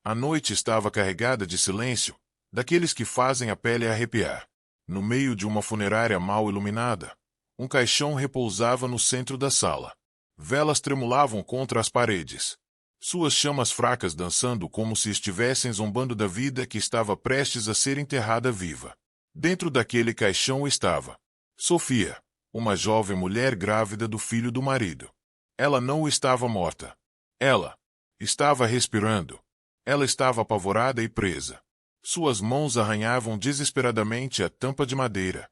A noite estava carregada de silêncio, daqueles que fazem a pele arrepiar. No meio de uma funerária mal iluminada, um caixão repousava no centro da sala. Velas tremulavam contra as paredes, suas chamas fracas dançando como se estivessem zombando da vida que estava prestes a ser enterrada viva. Dentro daquele caixão estava Sofia, uma jovem mulher grávida do filho do marido. Ela não estava morta. Ela estava respirando. Ela estava apavorada e presa. Suas mãos arranhavam desesperadamente a tampa de madeira,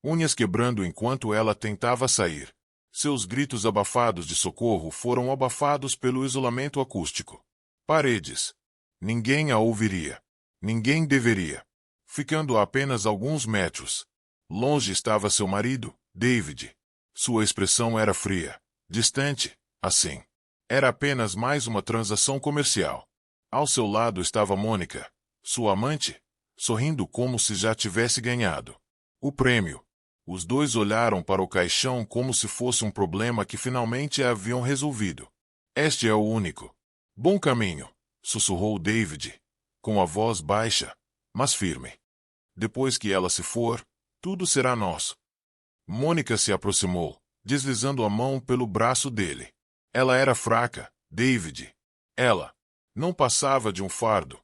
unhas quebrando enquanto ela tentava sair. Seus gritos abafados de socorro foram abafados pelo isolamento acústico. Paredes. Ninguém a ouviria. Ninguém deveria. Ficando a apenas alguns metros. Longe estava seu marido, David. Sua expressão era fria, distante, assim. Era apenas mais uma transação comercial. Ao seu lado estava Mônica, sua amante, sorrindo como se já tivesse ganhado o prêmio. Os dois olharam para o caixão como se fosse um problema que finalmente haviam resolvido. Este é o único bom caminho, sussurrou David, com a voz baixa, mas firme. Depois que ela se for, tudo será nosso. Mônica se aproximou, deslizando a mão pelo braço dele. Ela era fraca, David. Ela não passava de um fardo.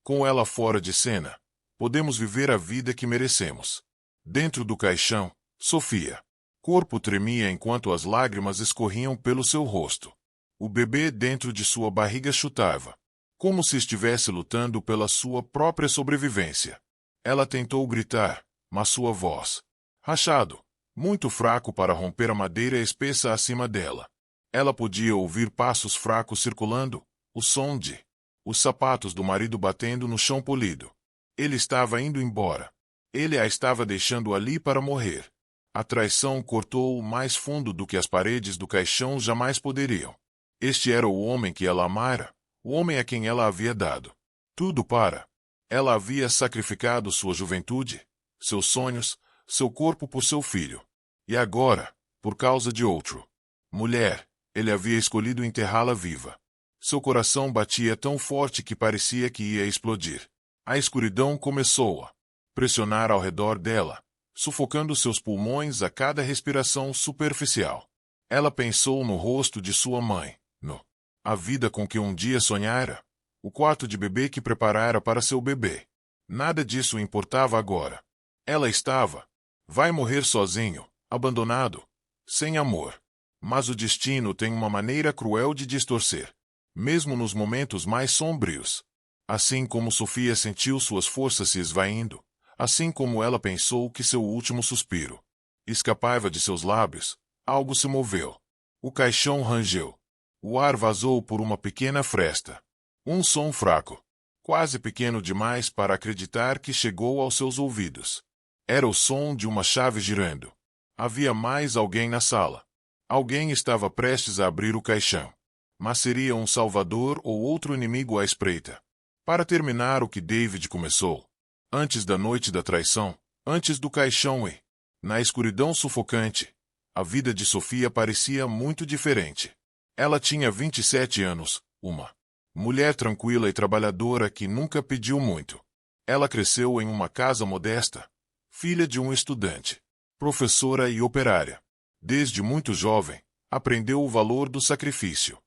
Com ela fora de cena, podemos viver a vida que merecemos. Dentro do caixão, Sofia. Corpo tremia enquanto as lágrimas escorriam pelo seu rosto. O bebê dentro de sua barriga chutava, como se estivesse lutando pela sua própria sobrevivência. Ela tentou gritar, mas sua voz, rachado, muito fraco para romper a madeira espessa acima dela. Ela podia ouvir passos fracos circulando, o som de os sapatos do marido batendo no chão polido. Ele estava indo embora. Ele a estava deixando ali para morrer. A traição cortou-o mais fundo do que as paredes do caixão jamais poderiam. Este era o homem que ela amara, o homem a quem ela havia dado tudo para. Ela havia sacrificado sua juventude, seus sonhos, seu corpo por seu filho. E agora, por causa de outro mulher, ele havia escolhido enterrá-la viva. Seu coração batia tão forte que parecia que ia explodir. A escuridão começou a pressionar ao redor dela, sufocando seus pulmões a cada respiração superficial. Ela pensou no rosto de sua mãe, a vida com que um dia sonhara, o quarto de bebê que preparara para seu bebê. Nada disso importava agora. Ela vai morrer sozinho, abandonado, sem amor. Mas o destino tem uma maneira cruel de distorcer, mesmo nos momentos mais sombrios. Assim como Sofia sentiu suas forças se esvaindo, assim como ela pensou que seu último suspiro escapava de seus lábios, algo se moveu. O caixão rangeu. O ar vazou por uma pequena fresta. Um som fraco, quase pequeno demais para acreditar que chegou aos seus ouvidos. Era o som de uma chave girando. Havia mais alguém na sala. Alguém estava prestes a abrir o caixão. Mas seria um salvador ou outro inimigo à espreita. Para terminar o que David começou. Antes da noite da traição, antes do caixão e, na escuridão sufocante, a vida de Sofia parecia muito diferente. Ela tinha 27 anos, uma mulher tranquila e trabalhadora que nunca pediu muito. Ela cresceu em uma casa modesta, filha de um estudante, professora e operária. Desde muito jovem, aprendeu o valor do sacrifício.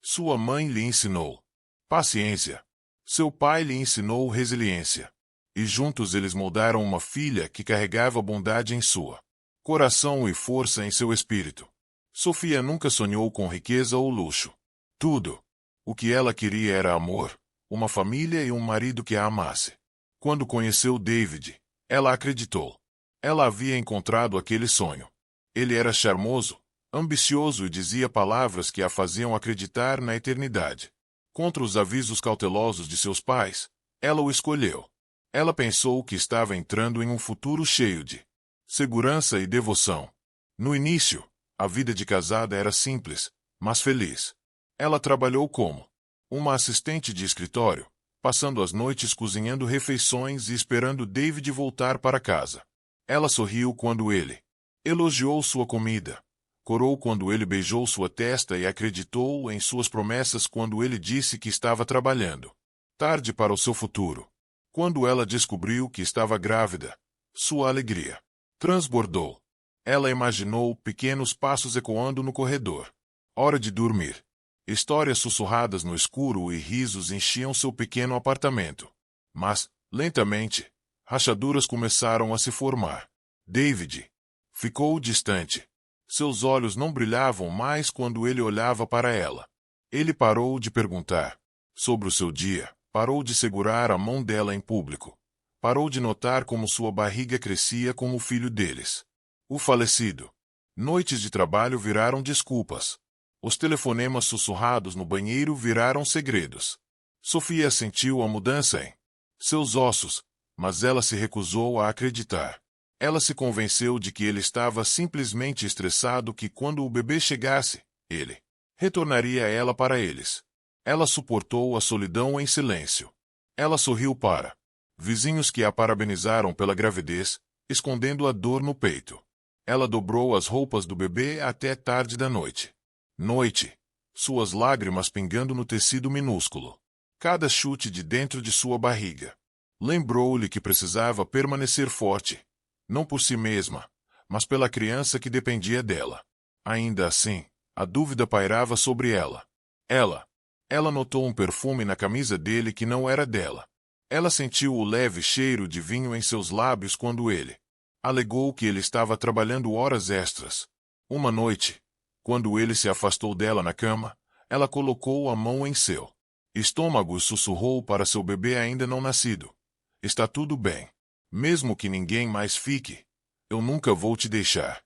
Sua mãe lhe ensinou paciência. Seu pai lhe ensinou resiliência. E juntos eles moldaram uma filha que carregava bondade em sua coração e força em seu espírito. Sofia nunca sonhou com riqueza ou luxo. Tudo o que ela queria era amor, uma família e um marido que a amasse. Quando conheceu David, ela acreditou. Ela havia encontrado aquele sonho. Ele era charmoso, ambicioso e dizia palavras que a faziam acreditar na eternidade. Contra os avisos cautelosos de seus pais, ela o escolheu. Ela pensou que estava entrando em um futuro cheio de segurança e devoção. No início, a vida de casada era simples, mas feliz. Ela trabalhou como uma assistente de escritório, passando as noites cozinhando refeições e esperando David voltar para casa. Ela sorriu quando ele elogiou sua comida, Corou quando ele beijou sua testa e acreditou em suas promessas quando ele disse que estava trabalhando. Tarde para o seu futuro. Quando ela descobriu que estava grávida, sua alegria transbordou. Ela imaginou pequenos passos ecoando no corredor. Hora de dormir. Histórias sussurradas no escuro e risos enchiam seu pequeno apartamento. Mas, lentamente, rachaduras começaram a se formar. David ficou distante. Seus olhos não brilhavam mais quando ele olhava para ela. Ele parou de perguntar sobre o seu dia, parou de segurar a mão dela em público. Parou de notar como sua barriga crescia como o filho deles. O falecido. Noites de trabalho viraram desculpas. Os telefonemas sussurrados no banheiro viraram segredos. Sofia sentiu a mudança em seus ossos, mas ela se recusou a acreditar. Ela se convenceu de que ele estava simplesmente estressado que quando o bebê chegasse, ele retornaria ela para eles. Ela suportou a solidão em silêncio. Ela sorriu para vizinhos que a parabenizaram pela gravidez, escondendo a dor no peito. Ela dobrou as roupas do bebê até tarde da noite. Suas lágrimas pingando no tecido minúsculo. Cada chute de dentro de sua barriga. Lembrou-lhe que precisava permanecer forte. Não por si mesma, mas pela criança que dependia dela. Ainda assim, a dúvida pairava sobre ela. Ela notou um perfume na camisa dele que não era dela. Ela sentiu o leve cheiro de vinho em seus lábios quando ele alegou que ele estava trabalhando horas extras. Uma noite, quando ele se afastou dela na cama, ela colocou a mão em seu estômago e sussurrou para seu bebê ainda não nascido. Está tudo bem. Mesmo que ninguém mais fique, eu nunca vou te deixar.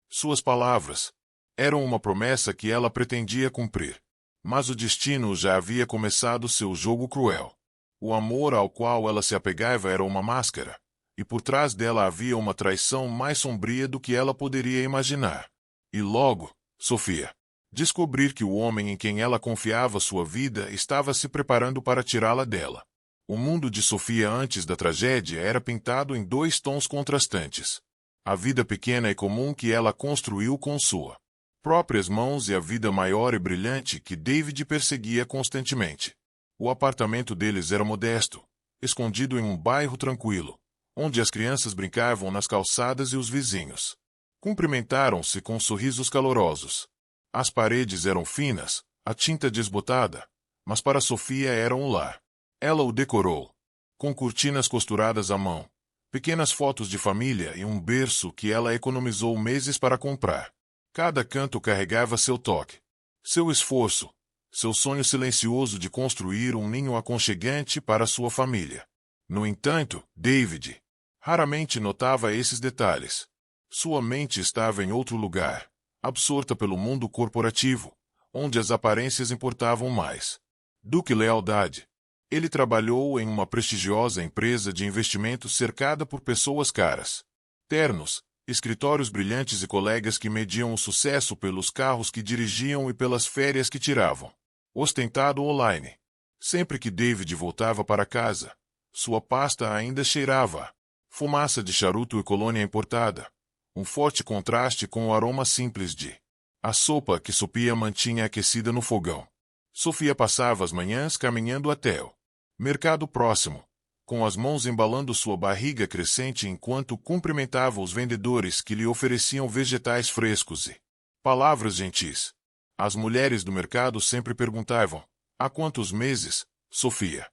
Suas palavras eram uma promessa que ela pretendia cumprir. Mas o destino já havia começado seu jogo cruel. O amor ao qual ela se apegava era uma máscara, e por trás dela havia uma traição mais sombria do que ela poderia imaginar. E logo, Sofia descobrir que o homem em quem ela confiava sua vida estava se preparando para tirá-la dela. O mundo de Sofia antes da tragédia era pintado em dois tons contrastantes. A vida pequena e comum que ela construiu com suas próprias mãos e a vida maior e brilhante que David perseguia constantemente. O apartamento deles era modesto, escondido em um bairro tranquilo, onde as crianças brincavam nas calçadas e os vizinhos cumprimentaram-se com sorrisos calorosos. As paredes eram finas, a tinta desbotada, mas para Sofia era um lar. Ela o decorou, com cortinas costuradas à mão, pequenas fotos de família e um berço que ela economizou meses para comprar. Cada canto carregava seu toque, seu esforço, seu sonho silencioso de construir um ninho aconchegante para sua família. No entanto, David raramente notava esses detalhes. Sua mente estava em outro lugar, absorta pelo mundo corporativo, onde as aparências importavam mais do que lealdade. Ele trabalhou em uma prestigiosa empresa de investimentos cercada por pessoas caras, ternos, escritórios brilhantes e colegas que mediam o sucesso pelos carros que dirigiam e pelas férias que tiravam. Ostentado online. Sempre que David voltava para casa, sua pasta ainda cheirava a fumaça de charuto e colônia importada, um forte contraste com o aroma simples de a sopa que Sofia mantinha aquecida no fogão. Sofia passava as manhãs caminhando até o mercado próximo, com as mãos embalando sua barriga crescente enquanto cumprimentava os vendedores que lhe ofereciam vegetais frescos e palavras gentis. As mulheres do mercado sempre perguntavam: há quantos meses, Sofia?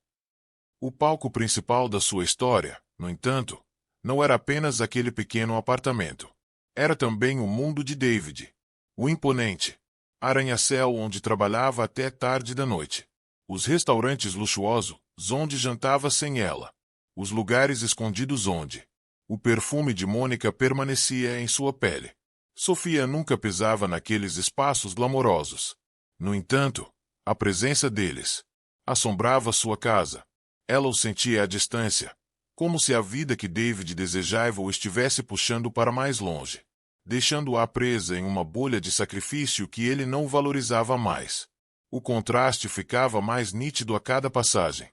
O palco principal da sua história, no entanto, não era apenas aquele pequeno apartamento. Era também o mundo de David. O imponente arranha-céu onde trabalhava até tarde da noite. Os restaurantes luxuosos onde jantava sem ela. Os lugares escondidos onde o perfume de Mônica permanecia em sua pele. Sofia nunca pisava naqueles espaços glamourosos. No entanto, a presença deles assombrava sua casa. Ela o sentia à distância, como se a vida que David desejava o estivesse puxando para mais longe, deixando-a presa em uma bolha de sacrifício que ele não valorizava mais. O contraste ficava mais nítido a cada passagem.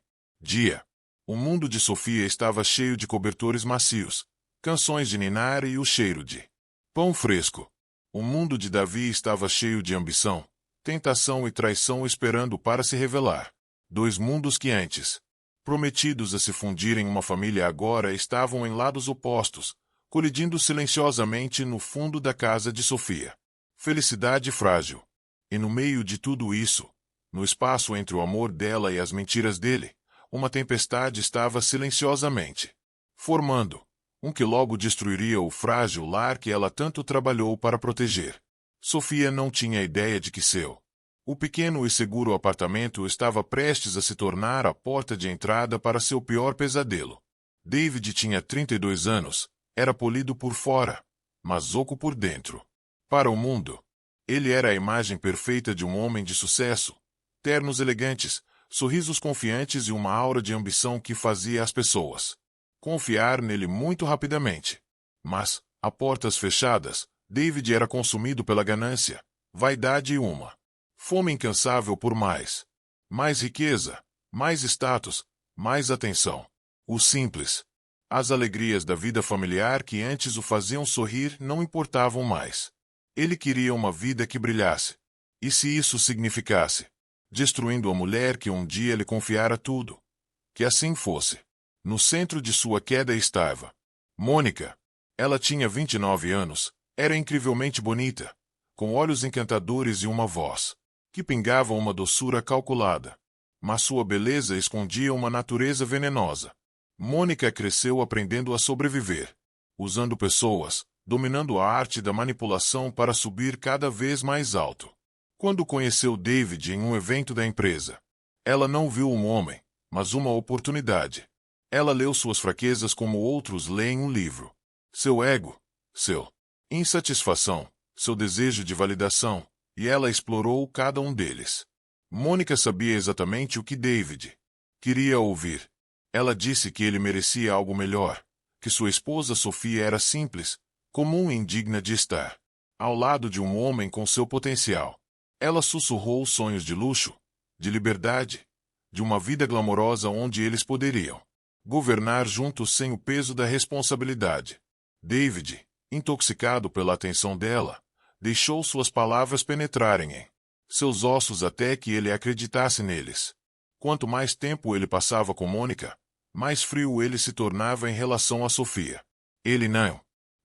O mundo de Sofia estava cheio de cobertores macios, canções de ninar e o cheiro de pão fresco. O mundo de Davi estava cheio de ambição, tentação e traição esperando para se revelar. Dois mundos que antes, prometidos a se fundir em uma família, agora estavam em lados opostos, colidindo silenciosamente no fundo da casa de Sofia. Felicidade frágil. E no meio de tudo isso, no espaço entre o amor dela e as mentiras dele, uma tempestade estava silenciosamente formando, que logo destruiria o frágil lar que ela tanto trabalhou para proteger. Sofia não tinha ideia de que o pequeno e seguro apartamento estava prestes a se tornar a porta de entrada para seu pior pesadelo. David tinha 32 anos, era polido por fora, mas oco por dentro. Para o mundo, ele era a imagem perfeita de um homem de sucesso, ternos elegantes, sorrisos confiantes e uma aura de ambição que fazia as pessoas confiar nele muito rapidamente. Mas, a portas fechadas, David era consumido pela ganância, vaidade e uma fome incansável por mais riqueza, mais status, mais atenção. O simples, as alegrias da vida familiar que antes o faziam sorrir não importavam mais. Ele queria uma vida que brilhasse. E se isso significasse destruindo a mulher que um dia lhe confiara tudo? Que assim fosse. No centro de sua queda estava Mônica. Ela tinha 29 anos, era incrivelmente bonita, com olhos encantadores e uma voz que pingava uma doçura calculada. Mas sua beleza escondia uma natureza venenosa. Mônica cresceu aprendendo a sobreviver, usando pessoas, dominando a arte da manipulação para subir cada vez mais alto. Quando conheceu David em um evento da empresa, ela não viu um homem, mas uma oportunidade. Ela leu suas fraquezas como outros leem um livro. Seu ego, seu insatisfação, seu desejo de validação, e ela explorou cada um deles. Mônica sabia exatamente o que David queria ouvir. Ela disse que ele merecia algo melhor, que sua esposa Sofia era simples, comum e indigna de estar ao lado de um homem com seu potencial. Ela sussurrou sonhos de luxo, de liberdade, de uma vida glamourosa onde eles poderiam governar juntos sem o peso da responsabilidade. David, intoxicado pela atenção dela, deixou suas palavras penetrarem em seus ossos até que ele acreditasse neles. Quanto mais tempo ele passava com Mônica, mais frio ele se tornava em relação a Sofia. Ele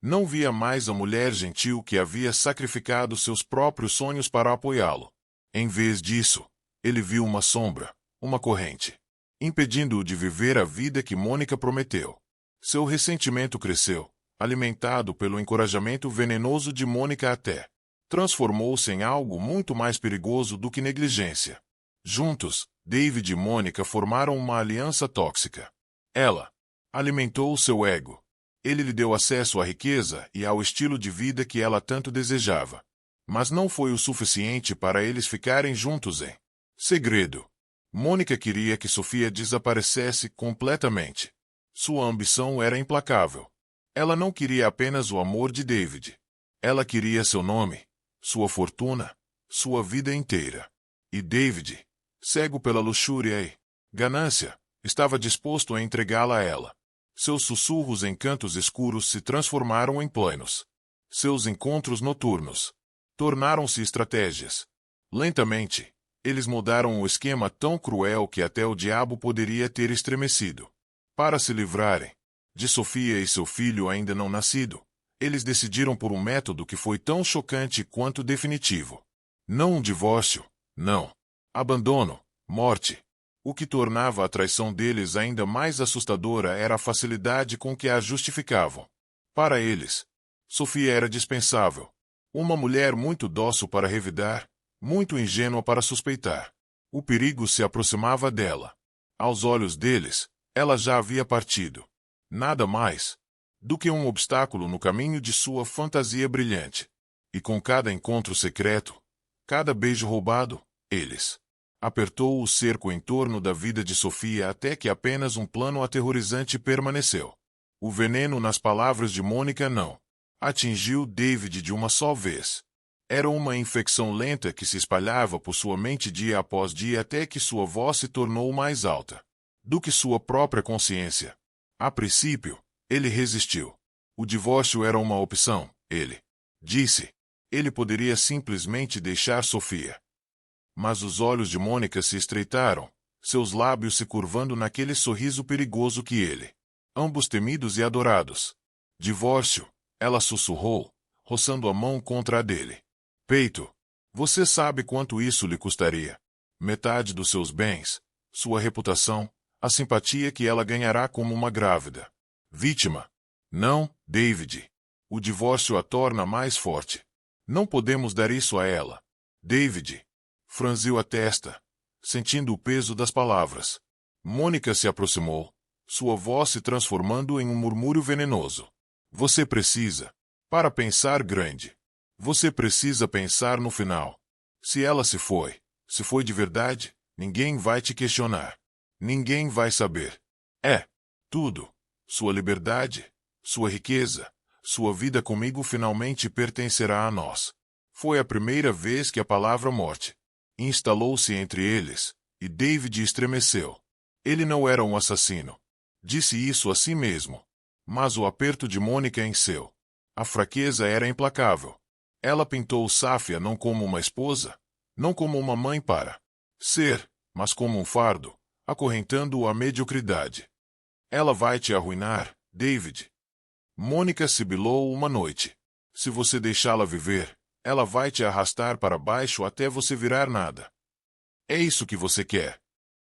não via mais a mulher gentil que havia sacrificado seus próprios sonhos para apoiá-lo. Em vez disso, ele viu uma sombra, uma corrente, impedindo-o de viver a vida que Mônica prometeu. Seu ressentimento cresceu, alimentado pelo encorajamento venenoso de Mônica até transformou-se em algo muito mais perigoso do que negligência. Juntos, David e Mônica formaram uma aliança tóxica. Ela alimentou seu ego. Ele lhe deu acesso à riqueza e ao estilo de vida que ela tanto desejava. Mas não foi o suficiente para eles ficarem juntos em segredo. Mônica queria que Sofia desaparecesse completamente. Sua ambição era implacável. Ela não queria apenas o amor de David. Ela queria seu nome, sua fortuna, sua vida inteira. E David, cego pela luxúria e ganância, estava disposto a entregá-la a ela. Seus sussurros em cantos escuros se transformaram em planos. Seus encontros noturnos tornaram-se estratégias. Lentamente, eles mudaram o esquema tão cruel que até o diabo poderia ter estremecido. Para se livrarem de Sofia e seu filho ainda não nascido, eles decidiram por um método que foi tão chocante quanto definitivo. Não um divórcio, não. Abandono, morte. O que tornava a traição deles ainda mais assustadora era a facilidade com que a justificavam. Para eles, Sofia era dispensável. Uma mulher muito dócil para revidar, muito ingênua para suspeitar. O perigo se aproximava dela. Aos olhos deles, ela já havia partido. Nada mais do que um obstáculo no caminho de sua fantasia brilhante. E com cada encontro secreto, cada beijo roubado, eles apertou o cerco em torno da vida de Sofia até que apenas um plano aterrorizante permaneceu. O veneno nas palavras de Mônica não atingiu David de uma só vez. Era uma infecção lenta que se espalhava por sua mente dia após dia até que sua voz se tornou mais alta do que sua própria consciência. A princípio, ele resistiu. O divórcio era uma opção, ele disse. Ele poderia simplesmente deixar Sofia. Mas os olhos de Mônica se estreitaram, seus lábios se curvando naquele sorriso perigoso que ele. Ambos temidos e adorados. Divórcio, ela sussurrou, roçando a mão contra a dele. Peito. Você sabe quanto isso lhe custaria. Metade dos seus bens, sua reputação, a simpatia que ela ganhará como uma grávida. Vítima. Não, David. O divórcio a torna mais forte. Não podemos dar isso a ela. David. Franziu a testa, sentindo o peso das palavras. Mônica se aproximou, sua voz se transformando em um murmúrio venenoso. Você precisa. Para pensar grande. Você precisa pensar no final. Se ela se foi de verdade, ninguém vai te questionar. Ninguém vai saber. É. Tudo. Sua liberdade, sua riqueza, sua vida comigo finalmente pertencerá a nós. Foi a primeira vez que a palavra morte instalou-se entre eles, e David estremeceu. Ele não era um assassino. Disse isso a si mesmo. Mas o aperto de Mônica em seu. A fraqueza era implacável. Ela pintou Safia não como uma esposa, não como uma mãe para ser, mas como um fardo, acorrentando-o à mediocridade. Ela vai te arruinar, David. Mônica sibilou uma noite. Se você deixá-la viver, ela vai te arrastar para baixo até você virar nada. É isso que você quer.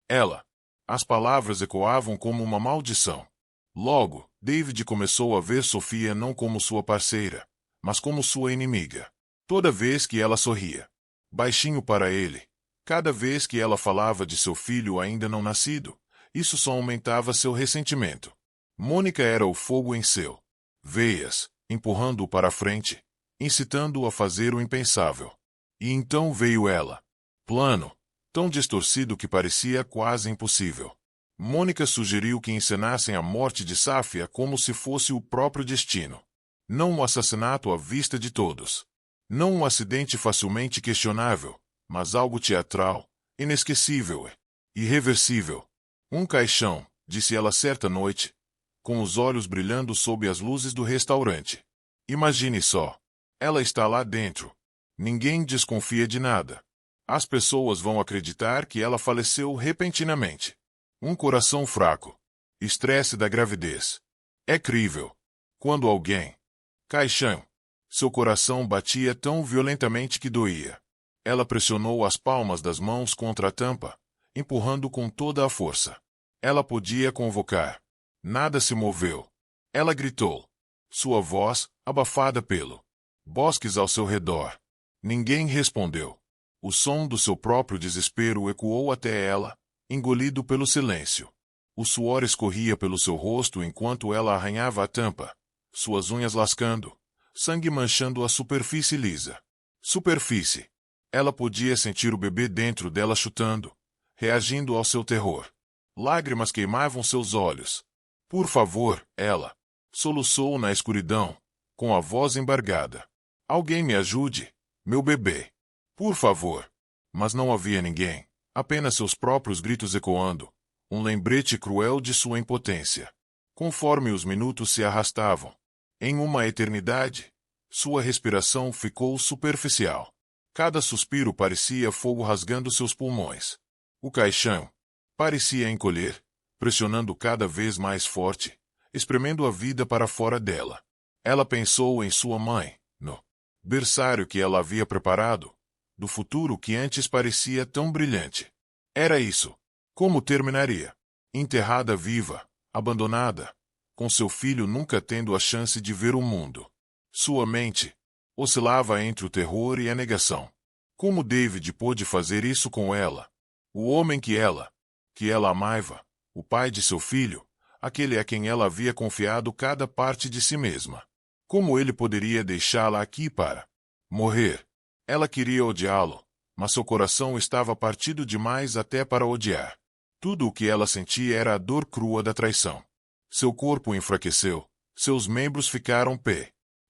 Ela. As palavras ecoavam como uma maldição. Logo, David começou a ver Sofia não como sua parceira, mas como sua inimiga. Toda vez que ela sorria, baixinho para ele, cada vez que ela falava de seu filho ainda não nascido, isso só aumentava seu ressentimento. Mônica era o fogo em seu veias, empurrando-o para a frente, incitando-o a fazer o impensável. E então veio ela. Plano, tão distorcido que parecia quase impossível. Mônica sugeriu que encenassem a morte de Safia como se fosse o próprio destino. Não um assassinato à vista de todos. Não um acidente facilmente questionável, mas algo teatral, inesquecível e irreversível. Um caixão, disse ela certa noite, com os olhos brilhando sob as luzes do restaurante. Imagine só. Ela está lá dentro. Ninguém desconfia de nada. As pessoas vão acreditar que ela faleceu repentinamente. Um coração fraco. Estresse da gravidez. É crível. Quando alguém... Caixão. Seu coração batia tão violentamente que doía. Ela pressionou as palmas das mãos contra a tampa, empurrando com toda a força. Ela podia convocar. Nada se moveu. Ela gritou. Sua voz, abafada pelo bosques ao seu redor. Ninguém respondeu. O som do seu próprio desespero ecoou até ela, engolido pelo silêncio. O suor escorria pelo seu rosto enquanto ela arranhava a tampa, suas unhas lascando, sangue manchando a superfície lisa. Superfície. Ela podia sentir o bebê dentro dela chutando, reagindo ao seu terror. Lágrimas queimavam seus olhos. Por favor, ela soluçou na escuridão, com a voz embargada. Alguém me ajude, meu bebê. Por favor. Mas não havia ninguém, apenas seus próprios gritos ecoando, um lembrete cruel de sua impotência. Conforme os minutos se arrastavam, em uma eternidade, sua respiração ficou superficial. Cada suspiro parecia fogo rasgando seus pulmões. O caixão parecia encolher, pressionando cada vez mais forte, espremendo a vida para fora dela. Ela pensou em sua mãe, no berçário que ela havia preparado, do futuro que antes parecia tão brilhante. Era isso. Como terminaria? Enterrada viva, abandonada, com seu filho nunca tendo a chance de ver o mundo. Sua mente oscilava entre o terror e a negação. Como David pôde fazer isso com ela? O homem que ela amava, o pai de seu filho, aquele a quem ela havia confiado cada parte de si mesma. Como ele poderia deixá-la aqui para morrer? Ela queria odiá-lo, mas seu coração estava partido demais até para odiar. Tudo o que ela sentia era a dor crua da traição. Seu corpo enfraqueceu, seus membros ficaram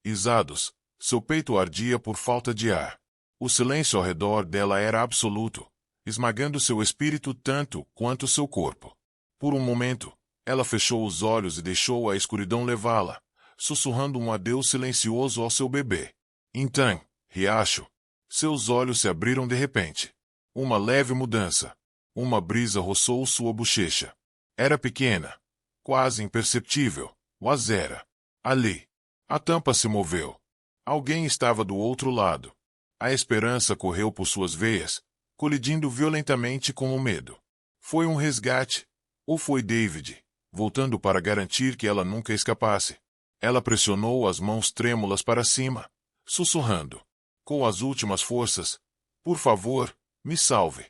pesados, seu peito ardia por falta de ar. O silêncio ao redor dela era absoluto, esmagando seu espírito tanto quanto seu corpo. Por um momento, ela fechou os olhos e deixou a escuridão levá-la, sussurrando um adeus silencioso ao seu bebê. Então, Riacho. Seus olhos se abriram de repente. Uma leve mudança. Uma brisa roçou sua bochecha. Era pequena. Quase imperceptível. Mas era. Ali. A tampa se moveu. Alguém estava do outro lado. A esperança correu por suas veias, colidindo violentamente com o medo. Foi um resgate? Ou foi David, voltando para garantir que ela nunca escapasse? Ela pressionou as mãos trêmulas para cima, sussurrando, com as últimas forças, por favor, me salve.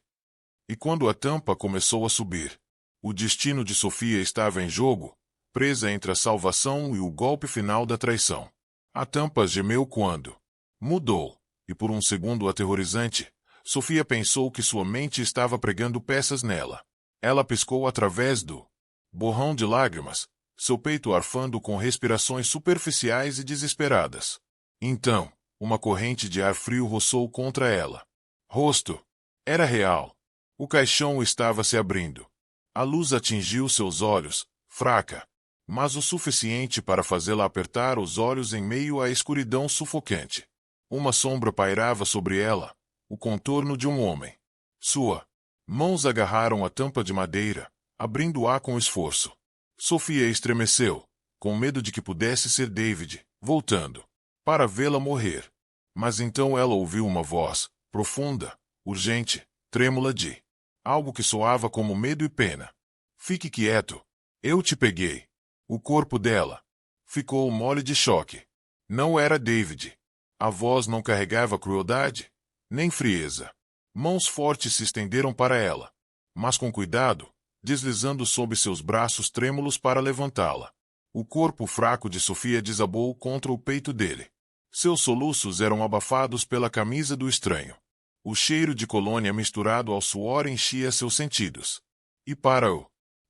E quando a tampa começou a subir, o destino de Sofia estava em jogo, presa entre a salvação e o golpe final da traição. A tampa gemeu quando mudou, e por um segundo aterrorizante, Sofia pensou que sua mente estava pregando peças nela. Ela piscou através do borrão de lágrimas, seu peito arfando com respirações superficiais e desesperadas. Então, uma corrente de ar frio roçou contra ela. Rosto. Era real. O caixão estava se abrindo. A luz atingiu seus olhos, fraca, mas o suficiente para fazê-la apertar os olhos em meio à escuridão sufocante. Uma sombra pairava sobre ela, o contorno de um homem. Sua mãos agarraram a tampa de madeira, abrindo-a com esforço. Sofia estremeceu, com medo de que pudesse ser David, voltando, para vê-la morrer. Mas então ela ouviu uma voz, profunda, urgente, trêmula de algo que soava como medo e pena. Fique quieto. Eu te peguei. O corpo dela ficou mole de choque. Não era David. A voz não carregava crueldade, nem frieza. Mãos fortes se estenderam para ela, mas com cuidado, deslizando sob seus braços trêmulos para levantá-la. O corpo fraco de Sofia desabou contra o peito dele. Seus soluços eram abafados pela camisa do estranho. O cheiro de colônia misturado ao suor enchia seus sentidos. E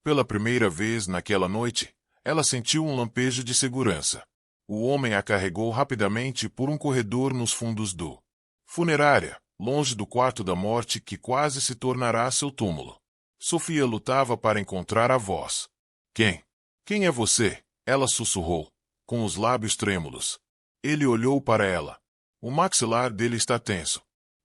pela primeira vez naquela noite, ela sentiu um lampejo de segurança. O homem a carregou rapidamente por um corredor nos fundos do funerária, longe do quarto da morte que quase se tornará seu túmulo. Sofia lutava para encontrar a voz. Quem? Quem é você? Ela sussurrou, com os lábios trêmulos. Ele olhou para ela. O maxilar dele está tenso.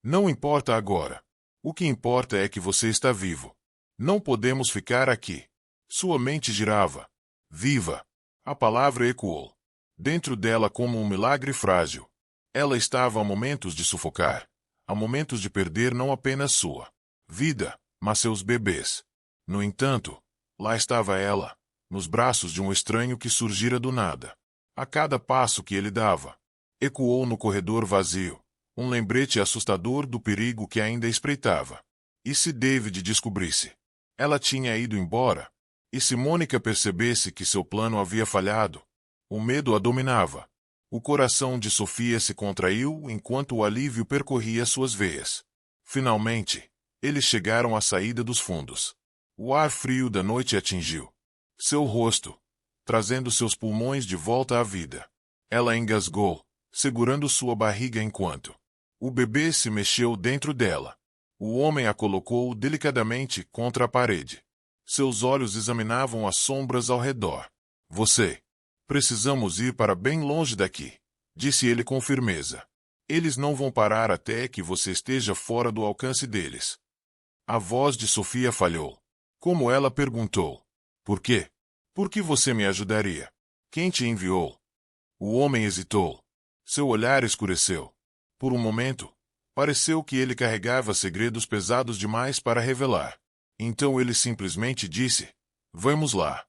Não importa agora. O que importa é que você está vivo. Não podemos ficar aqui. Sua mente girava. Viva! A palavra ecoou. Dentro dela como um milagre frágil. Ela estava a momentos de sufocar. A momentos de perder não apenas sua vida, mas seus bebês. No entanto, lá estava ela, nos braços de um estranho que surgira do nada. A cada passo que ele dava, ecoou no corredor vazio, um lembrete assustador do perigo que ainda espreitava. E se David descobrisse? Ela tinha ido embora. E se Mônica percebesse que seu plano havia falhado? O medo a dominava. O coração de Sofia se contraiu enquanto o alívio percorria suas veias. Finalmente, eles chegaram à saída dos fundos. O ar frio da noite atingiu seu rosto, trazendo seus pulmões de volta à vida. Ela engasgou, segurando sua barriga enquanto o bebê se mexeu dentro dela. O homem a colocou delicadamente contra a parede. Seus olhos examinavam as sombras ao redor. Precisamos ir para bem longe daqui, disse ele com firmeza. Eles não vão parar até que você esteja fora do alcance deles. A voz de Sofia falhou. Como ela perguntou. Por quê? Por que você me ajudaria? Quem te enviou? O homem hesitou. Seu olhar escureceu. Por um momento, pareceu que ele carregava segredos pesados demais para revelar. Então ele simplesmente disse, vamos lá.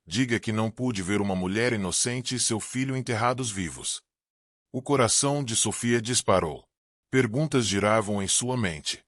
Diga que não pude ver uma mulher inocente e seu filho enterrados vivos. O coração de Sofia disparou. Perguntas giravam em sua mente.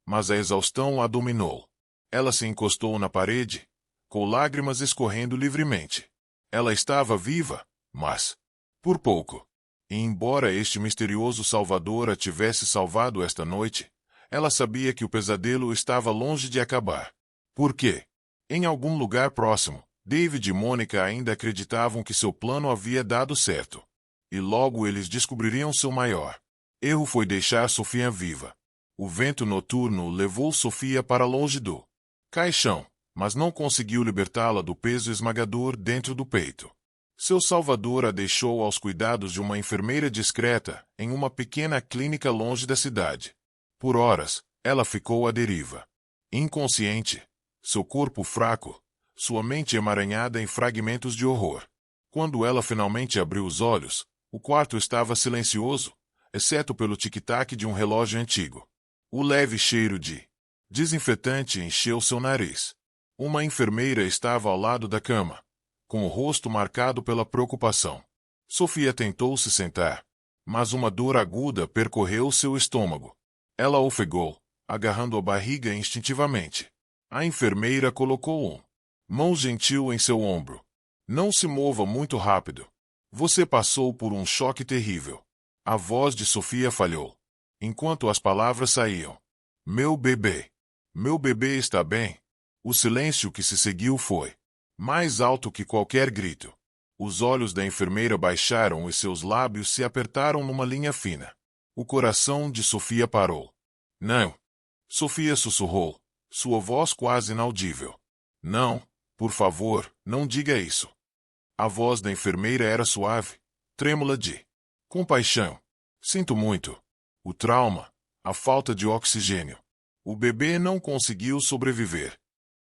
Mas a exaustão a dominou. Ela se encostou na parede, com lágrimas escorrendo livremente. Ela estava viva, mas por pouco. E embora este misterioso Salvador a tivesse salvado esta noite, ela sabia que o pesadelo estava longe de acabar. Por quê? Em algum lugar próximo, David e Mônica ainda acreditavam que seu plano havia dado certo. E logo eles descobririam seu maior erro foi deixar Sofia viva. O vento noturno levou Sofia para longe do caixão, mas não conseguiu libertá-la do peso esmagador dentro do peito. Seu salvador a deixou aos cuidados de uma enfermeira discreta, em uma pequena clínica longe da cidade. Por horas, ela ficou à deriva. Inconsciente, seu corpo fraco, sua mente emaranhada em fragmentos de horror. Quando ela finalmente abriu os olhos, o quarto estava silencioso, exceto pelo tic-tac de um relógio antigo. O leve cheiro de desinfetante encheu seu nariz. Uma enfermeira estava ao lado da cama, com o rosto marcado pela preocupação. Sofia tentou se sentar, mas uma dor aguda percorreu seu estômago. Ela ofegou, agarrando a barriga instintivamente. A enfermeira colocou mão gentil em seu ombro. Não se mova muito rápido. Você passou por um choque terrível. A voz de Sofia falhou, enquanto as palavras saíam. Meu bebê. Meu bebê está bem. O silêncio que se seguiu foi mais alto que qualquer grito. Os olhos da enfermeira baixaram e seus lábios se apertaram numa linha fina. O coração de Sofia parou. Não. Sofia sussurrou, sua voz quase inaudível. Não, por favor, não diga isso. A voz da enfermeira era suave, trêmula de compaixão. Sinto muito. O trauma, a falta de oxigênio. O bebê não conseguiu sobreviver.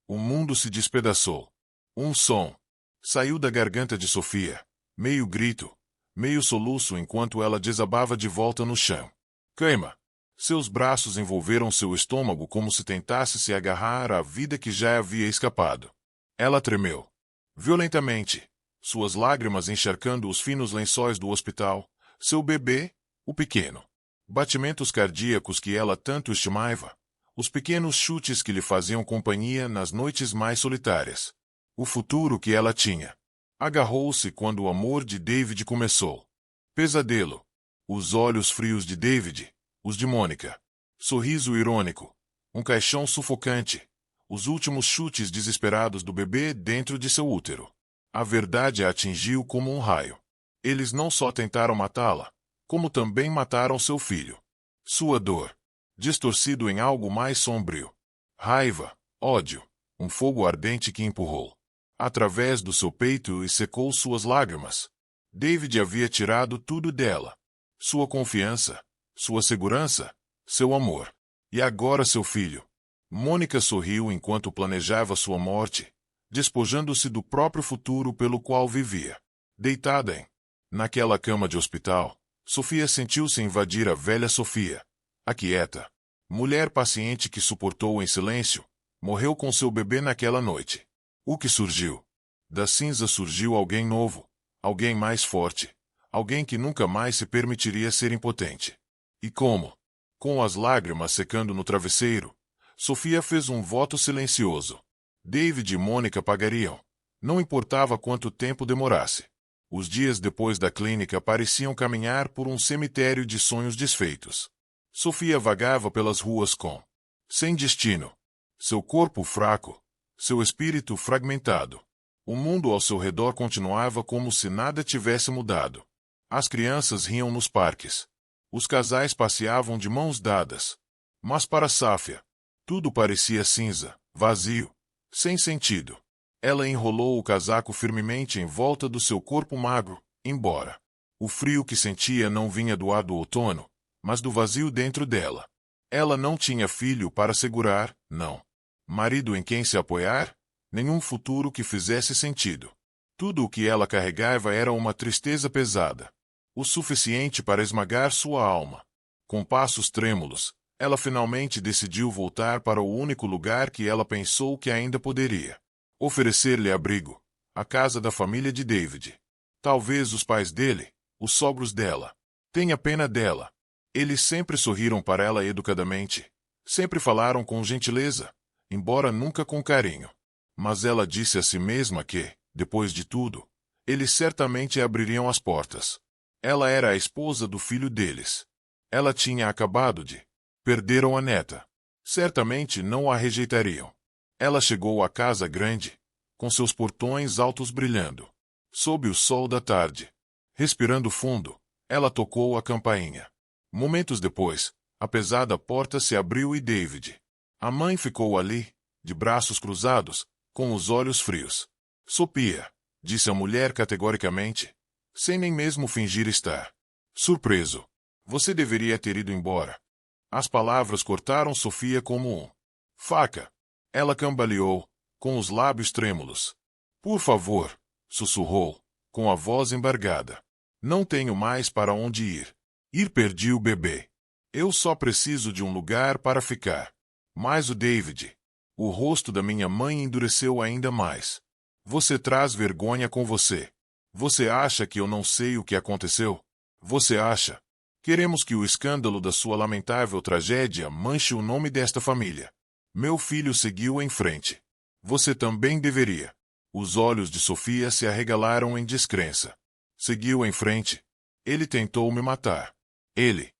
O mundo se despedaçou. Um som saiu da garganta de Sofia, meio grito, meio soluço enquanto ela desabava de volta no chão. Queima. Seus braços envolveram seu estômago como se tentasse se agarrar à vida que já havia escapado. Ela tremeu violentamente, suas lágrimas encharcando os finos lençóis do hospital, seu bebê, o pequeno. Batimentos cardíacos que ela tanto estimava, os pequenos chutes que lhe faziam companhia nas noites mais solitárias. O futuro que ela tinha. Agarrou-se quando o amor de David começou. Pesadelo. Os olhos frios de David, os de Mônica. Sorriso irônico. Um caixão sufocante. Os últimos chutes desesperados do bebê dentro de seu útero. A verdade a atingiu como um raio. Eles não só tentaram matá-la, como também mataram seu filho. Sua dor. Distorcido em algo mais sombrio. Raiva, ódio, um fogo ardente que empurrou através do seu peito e secou suas lágrimas. David havia tirado tudo dela. Sua confiança, sua segurança, seu amor. E agora seu filho. Mônica sorriu enquanto planejava sua morte, despojando-se do próprio futuro pelo qual vivia. Deitada naquela cama de hospital, Sofia sentiu-se invadir a velha Sofia. A quieta, mulher paciente que suportou em silêncio, morreu com seu bebê naquela noite. O que surgiu? Da cinza surgiu alguém novo, alguém mais forte, alguém que nunca mais se permitiria ser impotente. E como? Com as lágrimas secando no travesseiro, Sofia fez um voto silencioso. David e Mônica pagariam. Não importava quanto tempo demorasse. Os dias depois da clínica pareciam caminhar por um cemitério de sonhos desfeitos. Sofia vagava pelas ruas sem destino. Seu corpo fraco, seu espírito fragmentado. O mundo ao seu redor continuava como se nada tivesse mudado. As crianças riam nos parques. Os casais passeavam de mãos dadas. Mas para Safia, tudo parecia cinza, vazio, sem sentido. Ela enrolou o casaco firmemente em volta do seu corpo magro, embora o frio que sentia não vinha do ar do outono, mas do vazio dentro dela. Ela não tinha filho para segurar, não. Marido em quem se apoiar? Nenhum futuro que fizesse sentido. Tudo o que ela carregava era uma tristeza pesada. O suficiente para esmagar sua alma. Com passos trêmulos, ela finalmente decidiu voltar para o único lugar que ela pensou que ainda poderia oferecer-lhe abrigo, a casa da família de David. Talvez os pais dele, os sogros dela. Tenha pena dela. Eles sempre sorriram para ela educadamente. Sempre falaram com gentileza, embora nunca com carinho. Mas ela disse a si mesma que, depois de tudo, eles certamente abririam as portas. Ela era a esposa do filho deles. Ela tinha acabado de perderam a neta. Certamente não a rejeitariam. Ela chegou à casa grande, com seus portões altos brilhando, sob o sol da tarde. Respirando fundo, ela tocou a campainha. Momentos depois, a pesada porta se abriu e David. A mãe ficou ali, de braços cruzados, com os olhos frios. Sofia, disse a mulher categoricamente, sem nem mesmo fingir estar surpreso. Você deveria ter ido embora. As palavras cortaram Sofia como faca. Ela cambaleou, com os lábios trêmulos. Por favor, sussurrou, com a voz embargada. Não tenho mais para onde ir. Perdi o bebê. Eu só preciso de um lugar para ficar. Mas o David. O rosto da minha mãe endureceu ainda mais. Você traz vergonha com você. Você acha que eu não sei o que aconteceu? Você acha? Queremos que o escândalo da sua lamentável tragédia manche o nome desta família. Meu filho seguiu em frente. Você também deveria. Os olhos de Sofia se arregalaram em descrença. Seguiu em frente. Ele tentou me matar. Ele.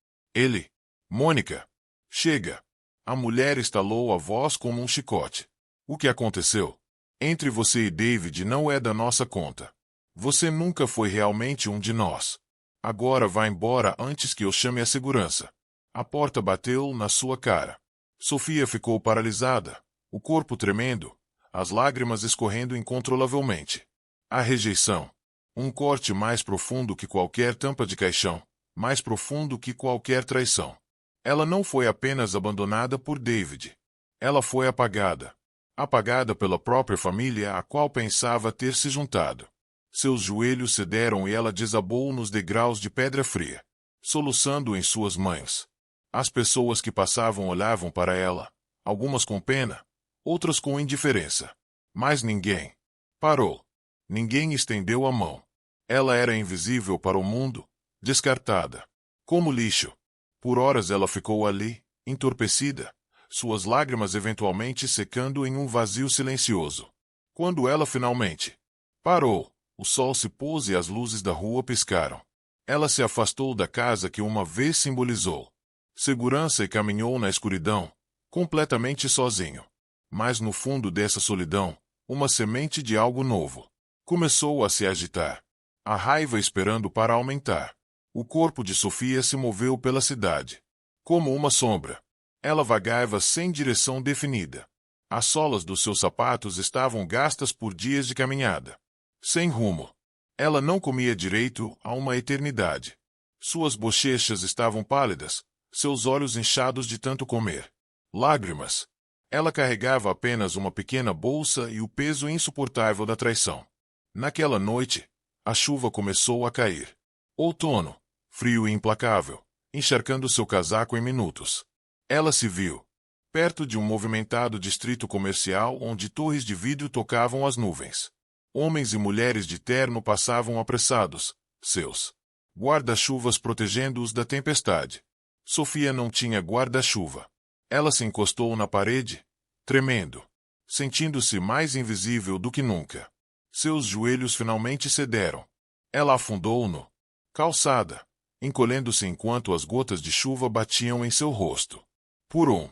Mônica. Chega. A mulher estalou a voz como um chicote. O que aconteceu? Entre você e David não é da nossa conta. Você nunca foi realmente um de nós. Agora vá embora antes que eu chame a segurança. A porta bateu na sua cara. Sofia ficou paralisada, o corpo tremendo, as lágrimas escorrendo incontrolavelmente. A rejeição. Um corte mais profundo que qualquer tampa de caixão, mais profundo que qualquer traição. Ela não foi apenas abandonada por David. Ela foi apagada. Apagada pela própria família a qual pensava ter se juntado. Seus joelhos cederam e ela desabou nos degraus de pedra fria, soluçando em suas mãos. As pessoas que passavam olhavam para ela, algumas com pena, outras com indiferença. Mas ninguém parou. Ninguém estendeu a mão. Ela era invisível para o mundo, descartada, como lixo. Por horas ela ficou ali, entorpecida, suas lágrimas eventualmente secando em um vazio silencioso. Quando ela finalmente parou, o sol se pôs e as luzes da rua piscaram. Ela se afastou da casa que uma vez simbolizou segurança e caminhou na escuridão, completamente sozinho. Mas no fundo dessa solidão, uma semente de algo novo começou a se agitar. A raiva esperando para aumentar. O corpo de Sofia se moveu pela cidade. Como uma sombra. Ela vagava sem direção definida. As solas dos seus sapatos estavam gastas por dias de caminhada. Sem rumo. Ela não comia direito há uma eternidade. Suas bochechas estavam pálidas, seus olhos inchados de tanto comer. Lágrimas. Ela carregava apenas uma pequena bolsa e o peso insuportável da traição. Naquela noite, a chuva começou a cair. Outono. Frio e implacável, encharcando seu casaco em minutos. Ela se viu perto de um movimentado distrito comercial onde torres de vidro tocavam as nuvens. Homens e mulheres de terno passavam apressados, seus guarda-chuvas protegendo-os da tempestade. Sofia não tinha guarda-chuva. Ela se encostou na parede, tremendo, sentindo-se mais invisível do que nunca. Seus joelhos finalmente cederam. Ela afundou no calçada, encolhendo-se enquanto as gotas de chuva batiam em seu rosto. Por um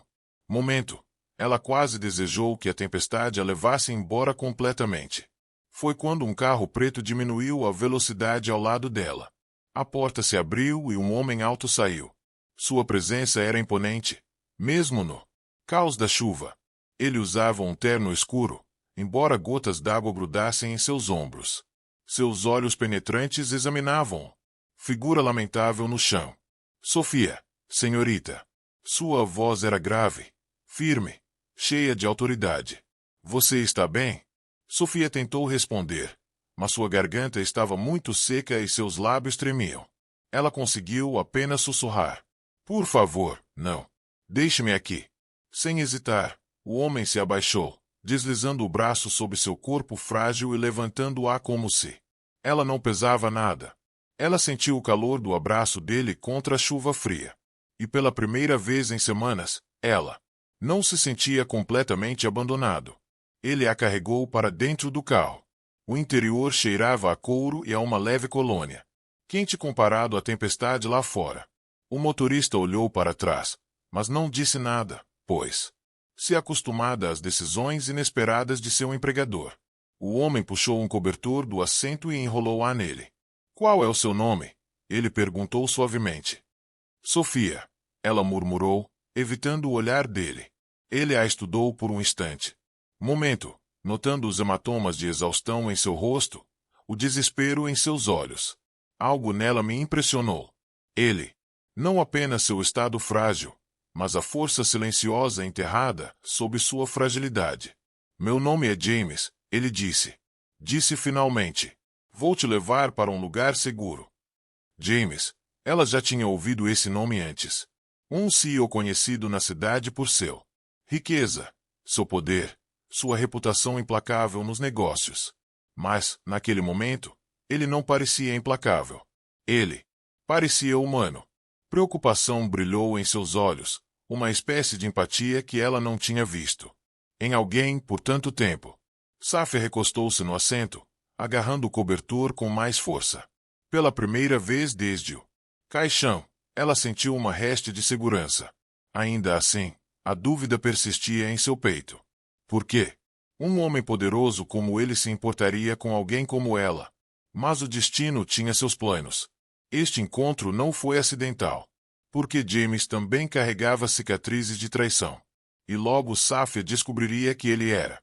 momento, ela quase desejou que a tempestade a levasse embora completamente. Foi quando um carro preto diminuiu a velocidade ao lado dela. A porta se abriu e um homem alto saiu. Sua presença era imponente, mesmo no caos da chuva. Ele usava um terno escuro, embora gotas d'água grudassem em seus ombros. Seus olhos penetrantes examinavam figura lamentável no chão. Sofia, senhorita. Sua voz era grave, firme, cheia de autoridade. Você está bem? Sofia tentou responder, mas sua garganta estava muito seca e seus lábios tremiam. Ela conseguiu apenas sussurrar. Por favor, não. Deixe-me aqui. Sem hesitar, o homem se abaixou, deslizando o braço sob seu corpo frágil e levantando-a como se ela não pesava nada. Ela sentiu o calor do abraço dele contra a chuva fria. E pela primeira vez em semanas, ela não se sentia completamente abandonado. Ele a carregou para dentro do carro. O interior cheirava a couro e a uma leve colônia, quente comparado à tempestade lá fora. O motorista olhou para trás, mas não disse nada, pois se acostumada às decisões inesperadas de seu empregador. O homem puxou um cobertor do assento e enrolou-a nele. Qual é o seu nome? Ele perguntou suavemente. Sofia. Ela murmurou, evitando o olhar dele. Ele a estudou por um instante. Momento, notando os hematomas de exaustão em seu rosto, o desespero em seus olhos. Algo nela me impressionou. Ele, não apenas seu estado frágil, mas a força silenciosa enterrada sob sua fragilidade. Meu nome é James, ele disse. Disse finalmente. Vou te levar para um lugar seguro. James, ela já tinha ouvido esse nome antes. Um CEO conhecido na cidade por seu riqueza, seu poder, sua reputação implacável nos negócios. Mas, naquele momento, ele não parecia implacável. Ele parecia humano. Preocupação brilhou em seus olhos, uma espécie de empatia que ela não tinha visto em alguém por tanto tempo. Safia recostou-se no assento, agarrando o cobertor com mais força. Pela primeira vez desde o caixão, ela sentiu uma reste de segurança. Ainda assim, a dúvida persistia em seu peito. Por quê? Um homem poderoso como ele se importaria com alguém como ela. Mas o destino tinha seus planos. Este encontro não foi acidental. Porque James também carregava cicatrizes de traição. E logo Safia descobriria que ele era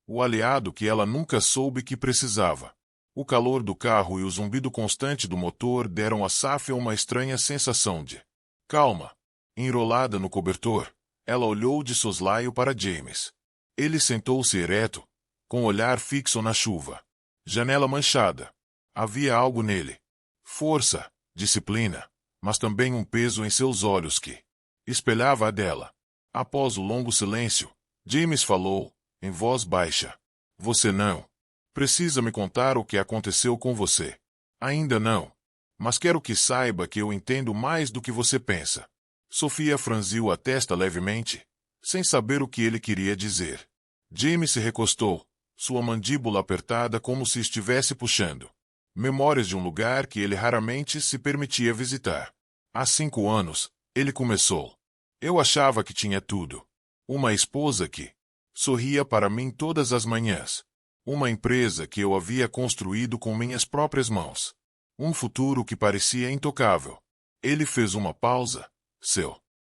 o aliado que ela nunca soube que precisava. O calor do carro e o zumbido constante do motor deram a Safia uma estranha sensação de calma. Enrolada no cobertor, ela olhou de soslaio para James. Ele sentou-se ereto, com o olhar fixo na chuva. Janela manchada. Havia algo nele. Força, disciplina, mas também um peso em seus olhos que espelhava a dela. Após o longo silêncio, James falou, em voz baixa. Você não precisa me contar o que aconteceu com você. Ainda não. Mas quero que saiba que eu entendo mais do que você pensa. Sofia franziu a testa levemente, sem saber o que ele queria dizer. James se recostou, sua mandíbula apertada como se estivesse puxando memórias de um lugar que ele raramente se permitia visitar. Há 5 anos, ele começou. Eu achava que tinha tudo. Uma esposa que sorria para mim todas as manhãs. Uma empresa que eu havia construído com minhas próprias mãos. Um futuro que parecia intocável. Ele fez uma pausa.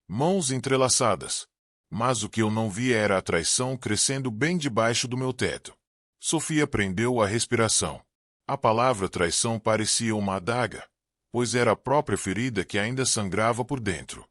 Mãos entrelaçadas. Mas o que eu não via era a traição crescendo bem debaixo do meu teto. Sofia prendeu a respiração. A palavra traição parecia uma adaga, pois era a própria ferida que ainda sangrava por dentro.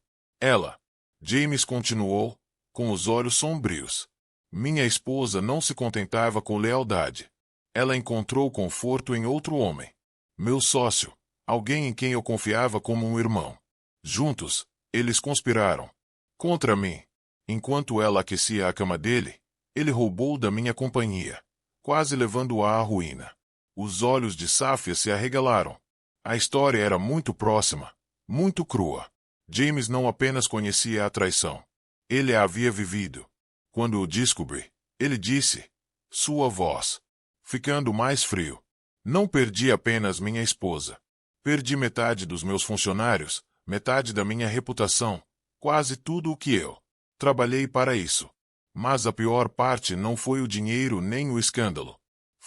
James continuou, com os olhos sombrios. Minha esposa não se contentava com lealdade. Ela encontrou conforto em outro homem. Meu sócio, alguém em quem eu confiava como um irmão. Juntos, eles conspiraram contra mim. Enquanto ela aquecia a cama dele, ele roubou da minha companhia, quase levando-a à ruína. Os olhos de Safia se arregalaram. A história era muito próxima, muito crua. James não apenas conhecia a traição. Ele a havia vivido. Quando o descobri, ele disse, sua voz, ficando mais frio. Não perdi apenas minha esposa. Perdi metade dos meus funcionários, metade da minha reputação, quase tudo o que eu trabalhei para isso. Mas a pior parte não foi o dinheiro nem o escândalo.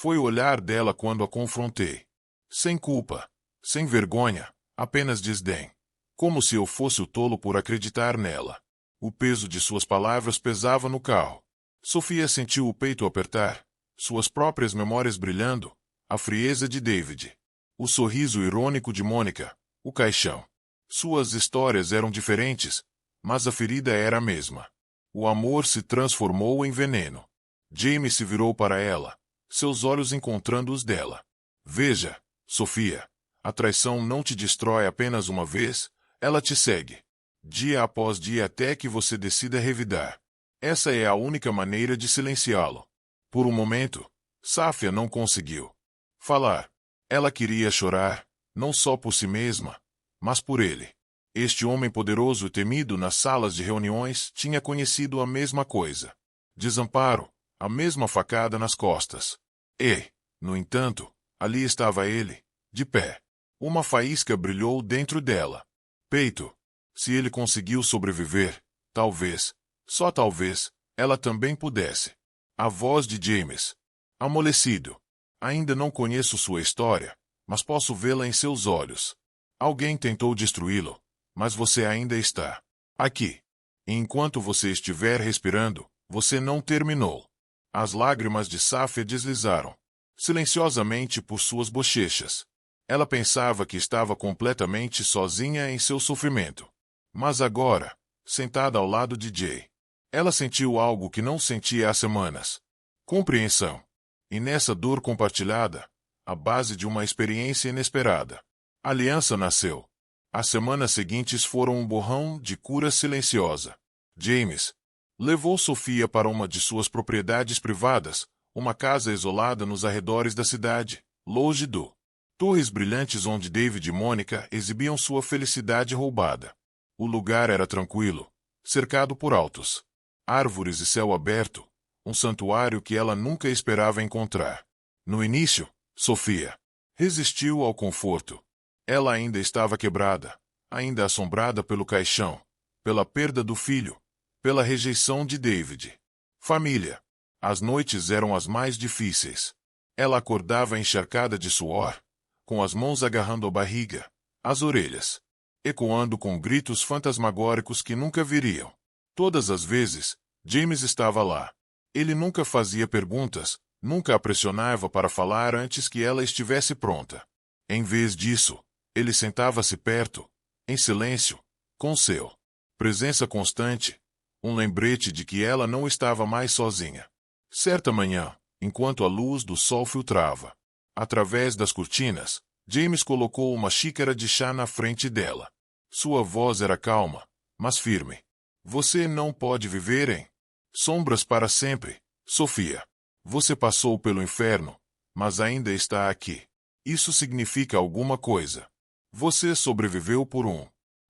Foi o olhar dela quando a confrontei. Sem culpa, sem vergonha, apenas desdém. Como se eu fosse o tolo por acreditar nela. O peso de suas palavras pesava no carro. Sofia sentiu o peito apertar, suas próprias memórias brilhando, a frieza de David, o sorriso irônico de Mônica, o caixão. Suas histórias eram diferentes, mas a ferida era a mesma. O amor se transformou em veneno. James se virou para ela, seus olhos encontrando os dela. Veja, Sofia, a traição não te destrói apenas uma vez, ela te segue. Dia após dia até que você decida revidar. Essa é a única maneira de silenciá-lo. Por um momento, Safia não conseguiu falar. Ela queria chorar, não só por si mesma, mas por ele. Este homem poderoso e temido nas salas de reuniões tinha conhecido a mesma coisa. Desamparo, a mesma facada nas costas. E, no entanto, ali estava ele, de pé. Uma faísca brilhou dentro dela. Peito. Se ele conseguiu sobreviver, talvez, só talvez, ela também pudesse. A voz de James. Amolecido. Ainda não conheço sua história, mas posso vê-la em seus olhos. Alguém tentou destruí-lo, mas você ainda está aqui. E enquanto você estiver respirando, você não terminou. As lágrimas de Safia deslizaram. silenciosamente por suas bochechas. Ela pensava que estava completamente sozinha em seu sofrimento. Mas agora, sentada ao lado de Jay, ela sentiu algo que não sentia há semanas: compreensão. E nessa dor compartilhada, a base de uma experiência inesperada, a aliança nasceu. As semanas seguintes foram um borrão de cura silenciosa. James levou Sofia para uma de suas propriedades privadas, uma casa isolada nos arredores da cidade, longe do torres brilhantes onde David e Mônica exibiam sua felicidade roubada. O lugar era tranquilo, cercado por altos árvores e céu aberto, um santuário que ela nunca esperava encontrar. No início, Sofia resistiu ao conforto. Ela ainda estava quebrada, ainda assombrada pelo caixão, pela perda do filho, pela rejeição de David. Família. As noites eram as mais difíceis. Ela acordava encharcada de suor, com as mãos agarrando a barriga, as orelhas ecoando com gritos fantasmagóricos que nunca viriam. Todas as vezes, James estava lá. Ele nunca fazia perguntas, nunca a pressionava para falar antes que ela estivesse pronta. Em vez disso, ele sentava-se perto, em silêncio, com seu presença constante, um lembrete de que ela não estava mais sozinha. Certa manhã, enquanto a luz do sol filtrava através das cortinas, James colocou uma xícara de chá na frente dela. Sua voz era calma, mas firme. Você não pode viver em sombras para sempre, Sofia. Você passou pelo inferno, mas ainda está aqui. Isso significa alguma coisa. Você sobreviveu por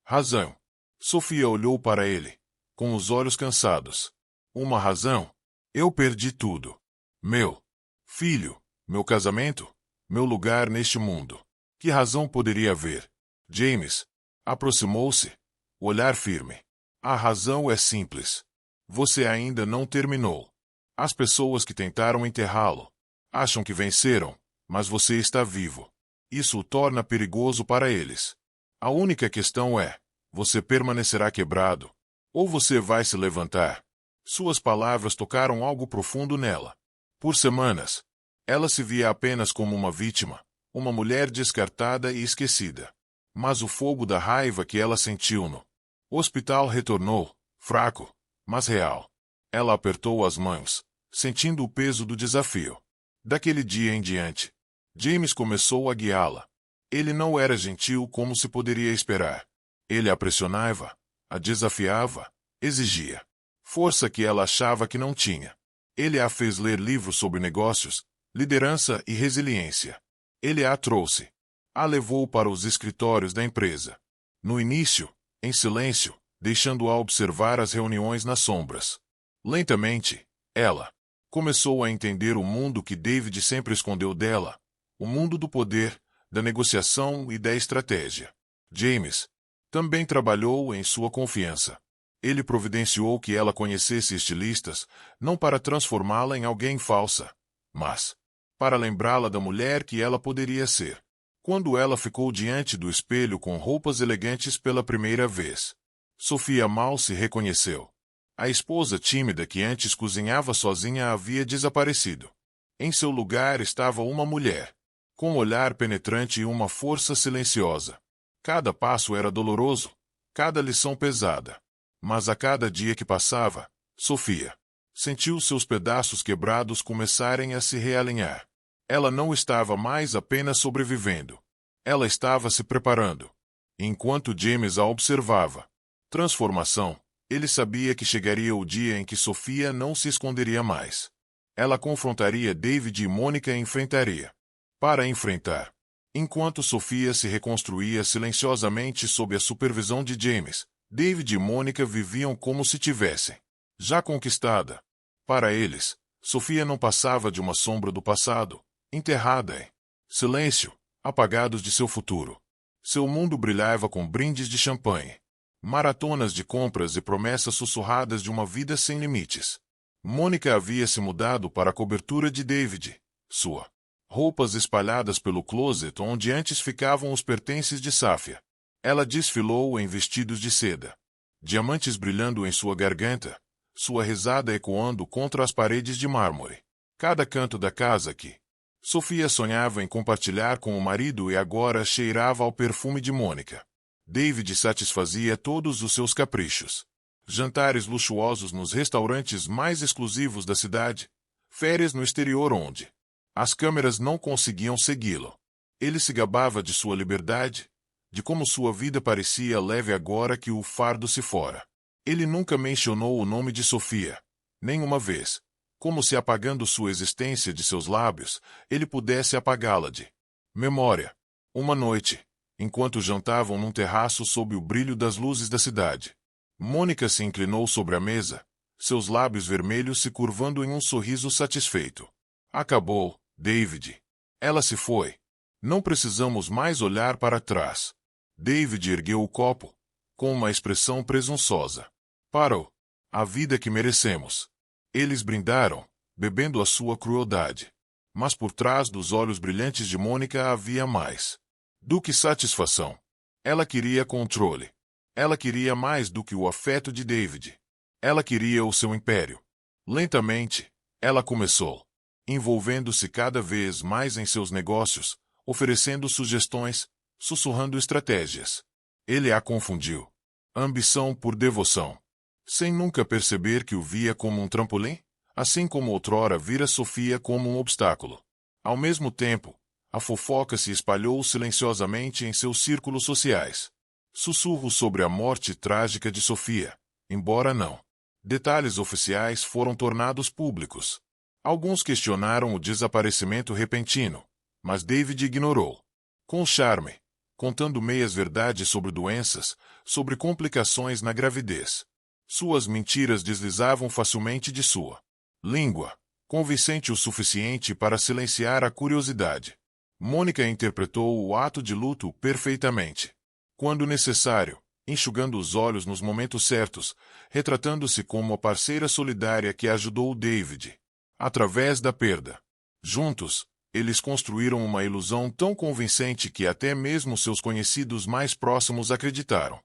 razão. Sofia olhou para ele, com os olhos cansados. Uma razão? Eu perdi tudo. Meu filho, meu casamento, meu lugar neste mundo. Que razão poderia haver? James aproximou-se, olhar firme. A razão é simples. Você ainda não terminou. As pessoas que tentaram enterrá-lo acham que venceram, mas você está vivo. Isso o torna perigoso para eles. A única questão é: você permanecerá quebrado, ou você vai se levantar? Suas palavras tocaram algo profundo nela. Por semanas, ela se via apenas como uma vítima, uma mulher descartada e esquecida. Mas o fogo da raiva que ela sentiu no hospital retornou, fraco, mas real. Ela apertou as mãos, sentindo o peso do desafio. Daquele dia em diante, James começou a guiá-la. Ele não era gentil como se poderia esperar. Ele a pressionava, a desafiava, exigia força que ela achava que não tinha. Ele a fez ler livros sobre negócios, liderança e resiliência. Ele a trouxe. A levou para os escritórios da empresa. No início, em silêncio, deixando-a observar as reuniões nas sombras. Lentamente, ela começou a entender o mundo que David sempre escondeu dela, o mundo do poder, da negociação e da estratégia. James também trabalhou em sua confiança. Ele providenciou que ela conhecesse estilistas, não para transformá-la em alguém falsa, mas para lembrá-la da mulher que ela poderia ser. Quando ela ficou diante do espelho com roupas elegantes pela primeira vez, Sofia mal se reconheceu. A esposa tímida que antes cozinhava sozinha havia desaparecido. Em seu lugar estava uma mulher, com um olhar penetrante e uma força silenciosa. Cada passo era doloroso, cada lição pesada. Mas a cada dia que passava, Sofia sentiu seus pedaços quebrados começarem a se realinhar. Ela não estava mais apenas sobrevivendo. Ela estava se preparando. Enquanto James a observava, transformação, ele sabia que chegaria o dia em que Sofia não se esconderia mais. Ela confrontaria David e Mônica e enfrentaria. Para enfrentar. Enquanto Sofia se reconstruía silenciosamente sob a supervisão de James, David e Mônica viviam como se tivessem já conquistada. Para eles, Sofia não passava de uma sombra do passado, enterrada em silêncio, apagados de seu futuro. Seu mundo brilhava com brindes de champanhe, maratonas de compras e promessas sussurradas de uma vida sem limites. Mônica havia se mudado para a cobertura de David, sua roupas espalhadas pelo closet onde antes ficavam os pertences de Safia. Ela desfilou em vestidos de seda, diamantes brilhando em sua garganta, sua risada ecoando contra as paredes de mármore. Cada canto da casa que Sofia sonhava em compartilhar com o marido e agora cheirava ao perfume de Mônica. David satisfazia todos os seus caprichos. Jantares luxuosos nos restaurantes mais exclusivos da cidade, férias no exterior onde as câmeras não conseguiam segui-lo. Ele se gabava de sua liberdade, de como sua vida parecia leve agora que o fardo se fora. Ele nunca mencionou o nome de Sofia, nenhuma vez, como se apagando sua existência de seus lábios, ele pudesse apagá-la de memória. Uma noite, enquanto jantavam num terraço sob o brilho das luzes da cidade, Mônica se inclinou sobre a mesa, seus lábios vermelhos se curvando em um sorriso satisfeito. Acabou, David. Ela se foi. Não precisamos mais olhar para trás. David ergueu o copo, com uma expressão presunçosa. Parou. A vida que merecemos. Eles brindaram, bebendo a sua crueldade. Mas por trás dos olhos brilhantes de Mônica havia mais do que satisfação. Ela queria controle. Ela queria mais do que o afeto de David. Ela queria o seu império. Lentamente, ela começou, envolvendo-se cada vez mais em seus negócios, oferecendo sugestões, sussurrando estratégias. Ele a confundiu. Ambição por devoção. Sem nunca perceber que o via como um trampolim, assim como outrora vira Sofia como um obstáculo. Ao mesmo tempo, a fofoca se espalhou silenciosamente em seus círculos sociais. Sussurros sobre a morte trágica de Sofia, embora não. Detalhes oficiais foram tornados públicos. Alguns questionaram o desaparecimento repentino, mas David ignorou. Com charme, contando meias-verdades sobre doenças, sobre complicações na gravidez. Suas mentiras deslizavam facilmente de sua língua, convincente o suficiente para silenciar a curiosidade. Mônica interpretou o ato de luto perfeitamente. Quando necessário, enxugando os olhos nos momentos certos, retratando-se como a parceira solidária que ajudou David através da perda. Juntos, eles construíram uma ilusão tão convincente que até mesmo seus conhecidos mais próximos acreditaram.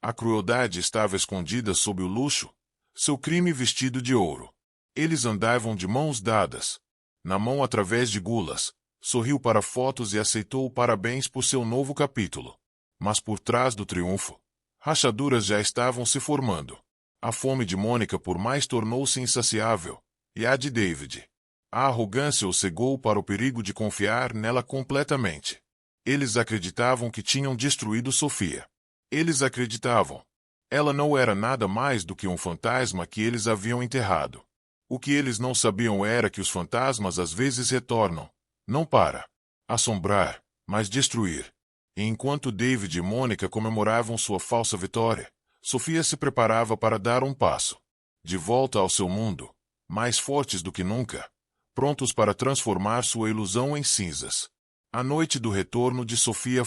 A crueldade estava escondida sob o luxo, seu crime vestido de ouro. Eles andavam de mãos dadas. Na mão através de gulas, sorriu para fotos e aceitou parabéns por seu novo capítulo. Mas por trás do triunfo, rachaduras já estavam se formando. A fome de Mônica por mais tornou-se insaciável, e a de David. A arrogância o cegou para o perigo de confiar nela completamente. Eles acreditavam que tinham destruído Sofia. Eles acreditavam. Ela não era nada mais do que um fantasma que eles haviam enterrado. O que eles não sabiam era que os fantasmas às vezes retornam, não para assombrar, mas destruir. E enquanto David e Mônica comemoravam sua falsa vitória, Sofia se preparava para dar um passo. De volta ao seu mundo, mais fortes do que nunca, prontos para transformar sua ilusão em cinzas. A noite do retorno de Sofia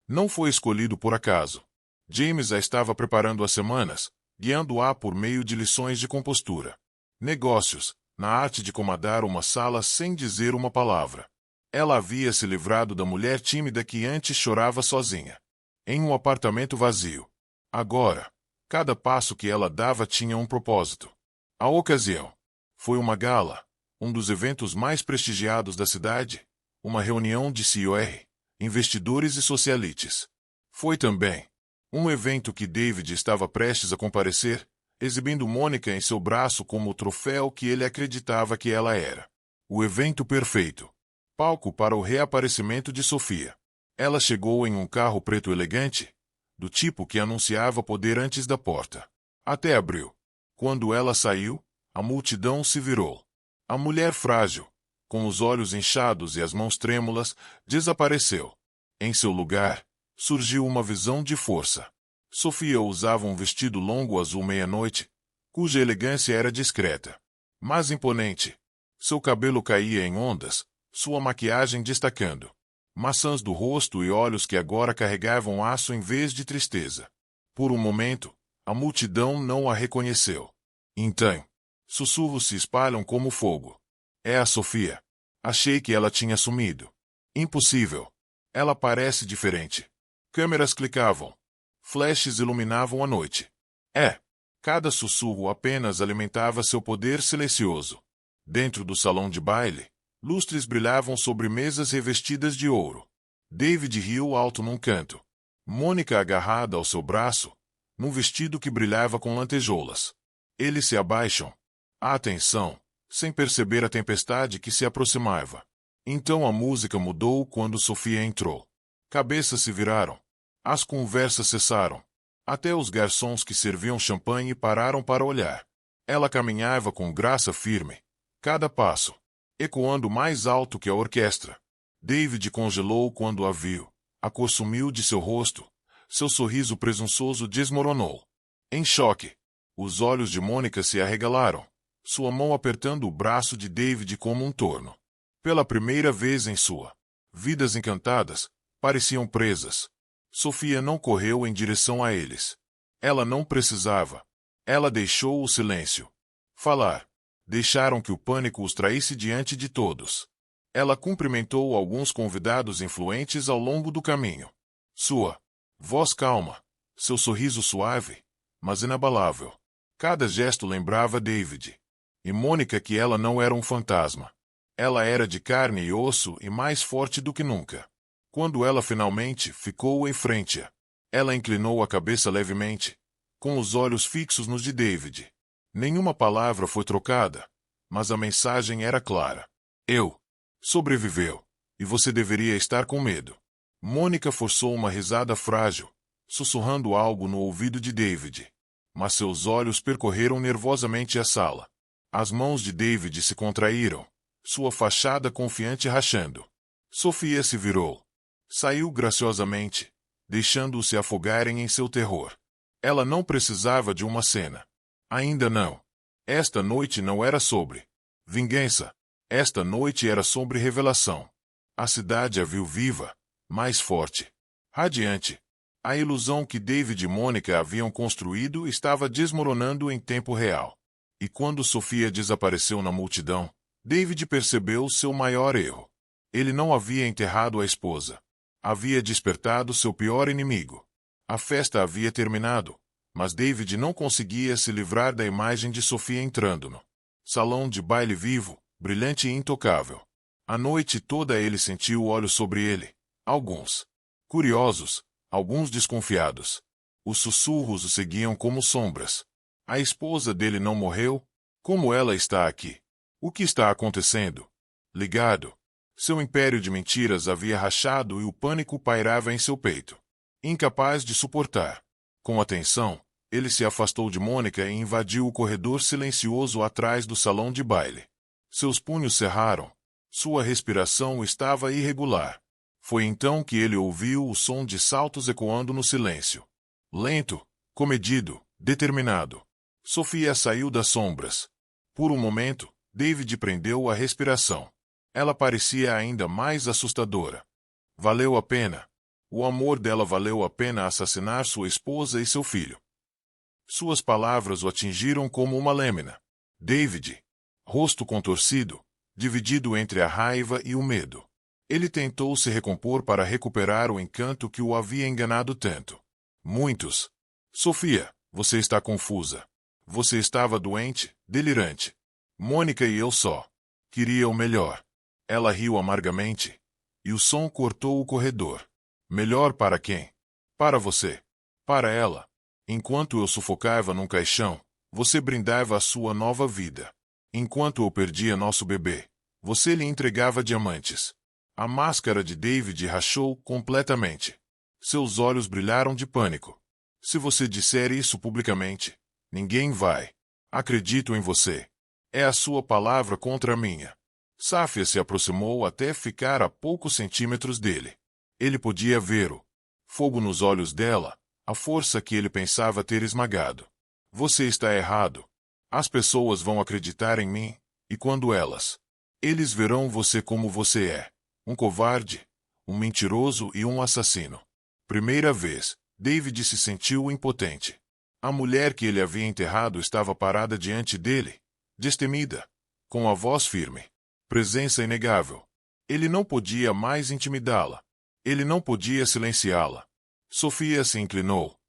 não foi escolhido por acaso. James a estava preparando há semanas, guiando-a por meio de lições de compostura. Negócios, na arte de comandar uma sala sem dizer uma palavra. Ela havia se livrado da mulher tímida que antes chorava sozinha, em um apartamento vazio. Agora, cada passo que ela dava tinha um propósito. A ocasião foi uma gala, um dos eventos mais prestigiados da cidade, uma reunião de CEOs, investidores e socialites. Foi também um evento que David estava prestes a comparecer, exibindo Mônica em seu braço como o troféu que ele acreditava que ela era. O evento perfeito. Palco para o reaparecimento de Sofia. Ela chegou em um carro preto elegante, do tipo que anunciava poder antes da porta. Até abriu. Quando ela saiu, a multidão se virou. A mulher frágil, com os olhos inchados e as mãos trêmulas, desapareceu. Em seu lugar, surgiu uma visão de força. Sofia usava um vestido longo azul meia-noite, cuja elegância era discreta, mas imponente. Seu cabelo caía em ondas, sua maquiagem destacando. Maçãs do rosto e olhos que agora carregavam aço em vez de tristeza. Por um momento, a multidão não a reconheceu. Então, sussurros se espalham como fogo. É a Sofia. Achei que ela tinha sumido. Impossível. Ela parece diferente. Câmeras clicavam. Flashes iluminavam a noite. Cada sussurro apenas alimentava seu poder silencioso. Dentro do salão de baile, Lustres brilhavam sobre mesas revestidas de ouro. David riu alto num canto. Mônica agarrada ao seu braço, num vestido que brilhava com lantejoulas. Eles se abaixam. Atenção, sem perceber a tempestade que se aproximava. Então a música mudou quando Sofia entrou. Cabeças se viraram. As conversas cessaram. Até os garçons que serviam champanhe pararam para olhar. Ela caminhava com graça firme, cada passo, ecoando mais alto que a orquestra. David congelou quando a viu. A cor sumiu de seu rosto. Seu sorriso presunçoso desmoronou. Em choque, os olhos de Mônica se arregalaram, sua mão apertando o braço de David como um torno. Pela primeira vez em sua vidas encantadas, pareciam presas. Sofia não correu em direção a eles. Ela não precisava. Ela deixou o silêncio falar. Deixaram que o pânico os traísse diante de todos. Ela cumprimentou alguns convidados influentes ao longo do caminho. Sua voz calma, seu sorriso suave, mas inabalável. Cada gesto lembrava David. E Mônica que ela não era um fantasma. Ela era de carne e osso e mais forte do que nunca. Quando ela finalmente ficou em frente, ela inclinou a cabeça levemente, com os olhos fixos nos de David. Nenhuma palavra foi trocada, mas a mensagem era clara. Eu sobreviveu, e você deveria estar com medo. Mônica forçou uma risada frágil, sussurrando algo no ouvido de David. Mas seus olhos percorreram nervosamente a sala. As mãos de David se contraíram, sua fachada confiante rachando. Sofia se virou. Saiu graciosamente, deixando-os se afogarem em seu terror. Ela não precisava de uma cena. Ainda não. Esta noite não era sobre vingança. Esta noite era sobre revelação. A cidade a viu viva, mais forte, radiante. A ilusão que David e Mônica haviam construído estava desmoronando em tempo real. E quando Sofia desapareceu na multidão, David percebeu seu maior erro. Ele não havia enterrado a esposa. Havia despertado seu pior inimigo. A festa havia terminado, mas David não conseguia se livrar da imagem de Sofia entrando no salão de baile vivo, brilhante e intocável. A noite toda ele sentiu olhos sobre ele, alguns curiosos, alguns desconfiados. Os sussurros o seguiam como sombras. A esposa dele não morreu? Como ela está aqui? O que está acontecendo? Ligado. Seu império de mentiras havia rachado e o pânico pairava em seu peito. Incapaz de suportar. Com atenção, ele se afastou de Mônica e invadiu o corredor silencioso atrás do salão de baile. Seus punhos cerraram. Sua respiração estava irregular. Foi então que ele ouviu o som de saltos ecoando no silêncio. Lento, comedido, determinado. Sofia saiu das sombras. Por um momento, David prendeu a respiração. Ela parecia ainda mais assustadora. Valeu a pena. O amor dela valeu a pena assassinar sua esposa e seu filho. Suas palavras o atingiram como uma lâmina. David, rosto contorcido, dividido entre a raiva e o medo. Ele tentou se recompor para recuperar o encanto que o havia enganado tanto. Muitos. Sofia, você está confusa. Você estava doente, delirante. Mônica e eu só queria o melhor. Ela riu amargamente, e o som cortou o corredor. Melhor para quem? Para você. Para ela. Enquanto eu sufocava num caixão, você brindava a sua nova vida. Enquanto eu perdia nosso bebê, você lhe entregava diamantes. A máscara de David rachou completamente. Seus olhos brilharam de pânico. Se você disser isso publicamente, ninguém vai. Acredito em você. É a sua palavra contra a minha. Safia se aproximou até ficar a poucos centímetros dele. Ele podia ver o fogo nos olhos dela, a força que ele pensava ter esmagado. Você está errado. As pessoas vão acreditar em mim, e quando eles verão você como você é. Um covarde, um mentiroso e um assassino. Primeira vez, David se sentiu impotente. A mulher que ele havia enterrado estava parada diante dele, destemida, com a voz firme. Presença inegável. Ele não podia mais intimidá-la. Ele não podia silenciá-la. Sofia se inclinou.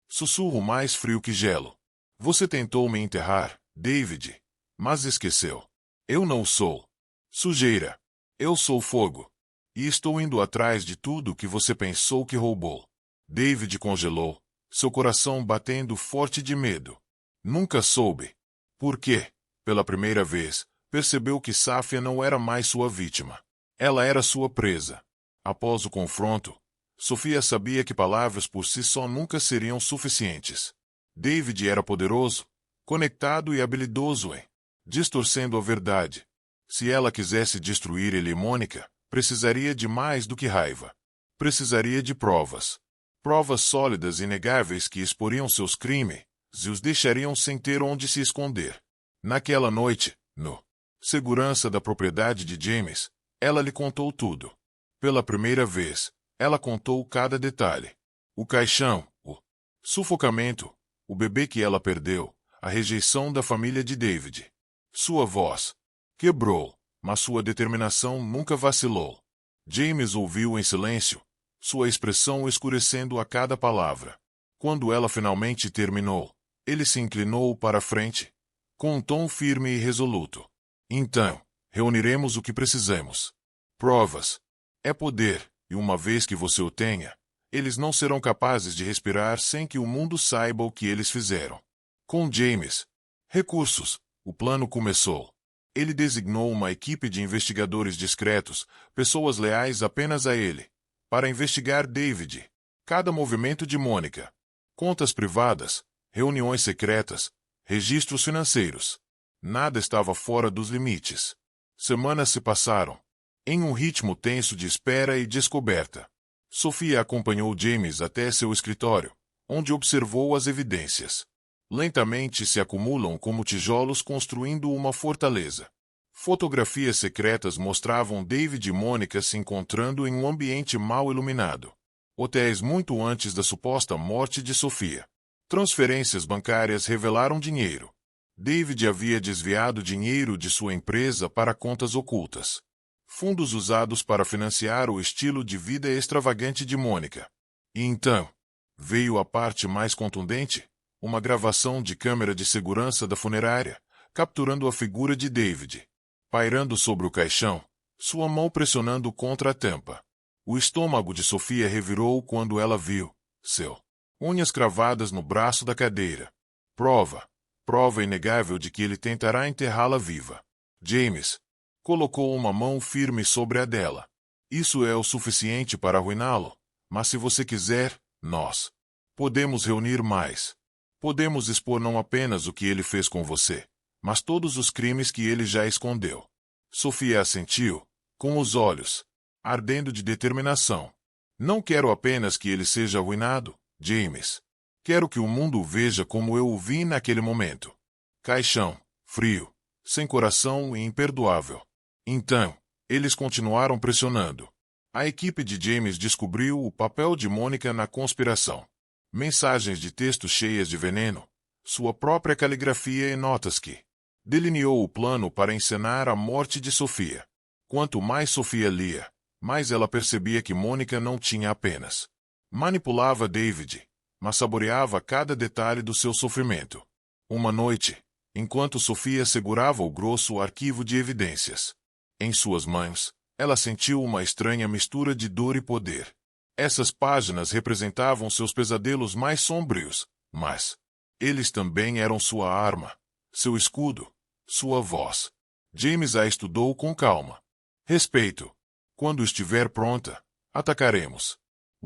Sussurro mais frio que gelo. Você tentou me enterrar, David, mas esqueceu. Eu não sou Sujeira. Eu sou fogo. E estou indo atrás de tudo que você pensou que roubou. David congelou, seu coração batendo forte de medo. Nunca soube. Por quê? Pela primeira vez, percebeu que Safia não era mais sua vítima. Ela era sua presa. Após o confronto, Sofia sabia que palavras por si só nunca seriam suficientes. David era poderoso, conectado e habilidoso em distorcendo a verdade. Se ela quisesse destruir ele e Mônica, precisaria de mais do que raiva. Precisaria de provas. Provas sólidas e inegáveis que exporiam seus crimes e os deixariam sem ter onde se esconder. Naquela noite, no segurança da propriedade de James, ela lhe contou tudo. Pela primeira vez, ela contou cada detalhe. O caixão, o sufocamento, o bebê que ela perdeu, a rejeição da família de David. Sua voz quebrou, mas sua determinação nunca vacilou. James ouviu em silêncio, sua expressão escurecendo a cada palavra. Quando ela finalmente terminou, ele se inclinou para a frente, com um tom firme e resoluto. Então, reuniremos o que precisamos. Provas. É poder, e uma vez que você o tenha, eles não serão capazes de respirar sem que o mundo saiba o que eles fizeram. Com James. Recursos. O plano começou. Ele designou uma equipe de investigadores discretos, pessoas leais apenas a ele, para investigar David, cada movimento de Mônica, contas privadas, reuniões secretas, registros financeiros. Nada estava fora dos limites. Semanas se passaram, em um ritmo tenso de espera e descoberta. Sofia acompanhou James até seu escritório, onde observou as evidências. Lentamente se acumulam como tijolos construindo uma fortaleza. Fotografias secretas mostravam David e Mônica se encontrando em um ambiente mal iluminado. Hotéis muito antes da suposta morte de Sofia. Transferências bancárias revelaram dinheiro. David havia desviado dinheiro de sua empresa para contas ocultas. Fundos usados para financiar o estilo de vida extravagante de Mônica. E então, veio a parte mais contundente. Uma gravação de câmera de segurança da funerária, capturando a figura de David, pairando sobre o caixão, sua mão pressionando contra a tampa. O estômago de Sofia revirou quando ela viu seu unhas cravadas no braço da cadeira. Prova inegável de que ele tentará enterrá-la viva. James colocou uma mão firme sobre a dela. Isso é o suficiente para arruiná-lo, mas se você quiser, nós podemos reunir mais. Podemos expor não apenas o que ele fez com você, mas todos os crimes que ele já escondeu. Sofia assentiu, com os olhos ardendo de determinação. Não quero apenas que ele seja arruinado, James. Quero que o mundo o veja como eu o vi naquele momento. Caixão, frio, sem coração e imperdoável. Então, eles continuaram pressionando. A equipe de James descobriu o papel de Mônica na conspiração. Mensagens de texto cheias de veneno, sua própria caligrafia e notas que delineou o plano para encenar a morte de Sofia. Quanto mais Sofia lia, mais ela percebia que Mônica não tinha apenas manipulava David, mas saboreava cada detalhe do seu sofrimento. Uma noite, enquanto Sofia segurava o grosso arquivo de evidências em suas mãos, ela sentiu uma estranha mistura de dor e poder. Essas páginas representavam seus pesadelos mais sombrios, mas eles também eram sua arma, seu escudo, sua voz. James a estudou com calma. Respeito. Quando estiver pronta, atacaremos.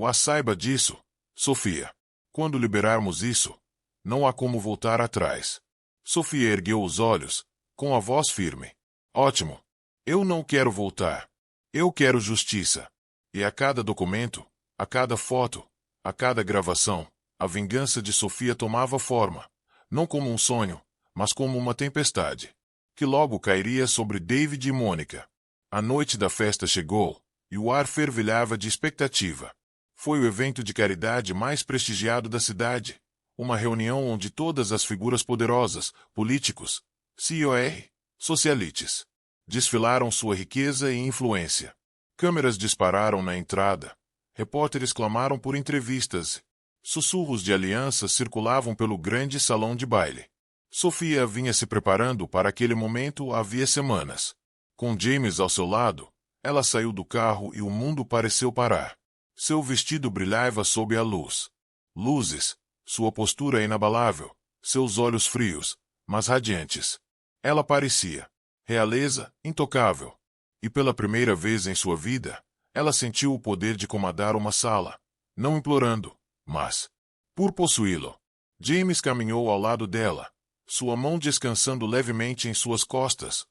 A saiba disso, Sofia. Quando liberarmos isso, não há como voltar atrás. Sofia ergueu os olhos, com a voz firme. Ótimo. Eu não quero voltar. Eu quero justiça. E a cada documento, a cada foto, a cada gravação, a vingança de Sofia tomava forma, não como um sonho, mas como uma tempestade, que logo cairia sobre David e Mônica. A noite da festa chegou, e o ar fervilhava de expectativa. Foi o evento de caridade mais prestigiado da cidade, uma reunião onde todas as figuras poderosas, políticos, CEOs, socialites, desfilaram sua riqueza e influência. Câmeras dispararam na entrada. Repórteres clamaram por entrevistas. Sussurros de alianças circulavam pelo grande salão de baile. Sofia vinha se preparando para aquele momento havia semanas. Com James ao seu lado, ela saiu do carro e o mundo pareceu parar. Seu vestido brilhava sob a luz. Luzes, sua postura inabalável, seus olhos frios, mas radiantes. Ela parecia realeza, intocável. E pela primeira vez em sua vida, ela sentiu o poder de comandar uma sala, não implorando, mas por possuí-lo. James caminhou ao lado dela, sua mão descansando levemente em suas costas,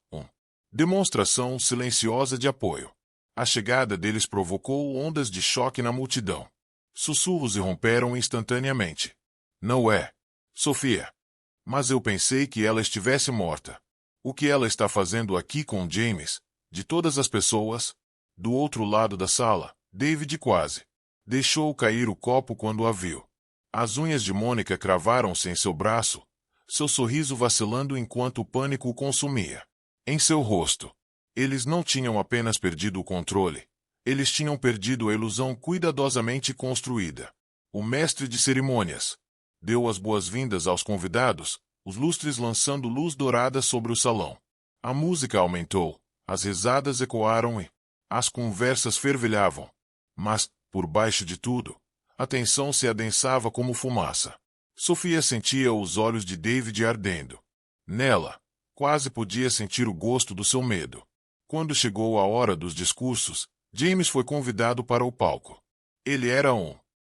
demonstração silenciosa de apoio. A chegada deles provocou ondas de choque na multidão. Sussurros irromperam instantaneamente. Não é, Sofia. Mas eu pensei que ela estivesse morta. O que ela está fazendo aqui com James? De todas as pessoas? Do outro lado da sala, David quase deixou cair o copo quando a viu. As unhas de Mônica cravaram-se em seu braço, seu sorriso vacilando enquanto o pânico o consumia. Em seu rosto, eles não tinham apenas perdido o controle, eles tinham perdido a ilusão cuidadosamente construída. O mestre de cerimônias deu as boas-vindas aos convidados, os lustres lançando luz dourada sobre o salão. A música aumentou, as risadas ecoaram e as conversas fervilhavam. Mas, por baixo de tudo, a tensão se adensava como fumaça. Sofia sentia os olhos de David ardendo. Nela, quase podia sentir o gosto do seu medo. Quando chegou a hora dos discursos, James foi convidado para o palco. Ele era um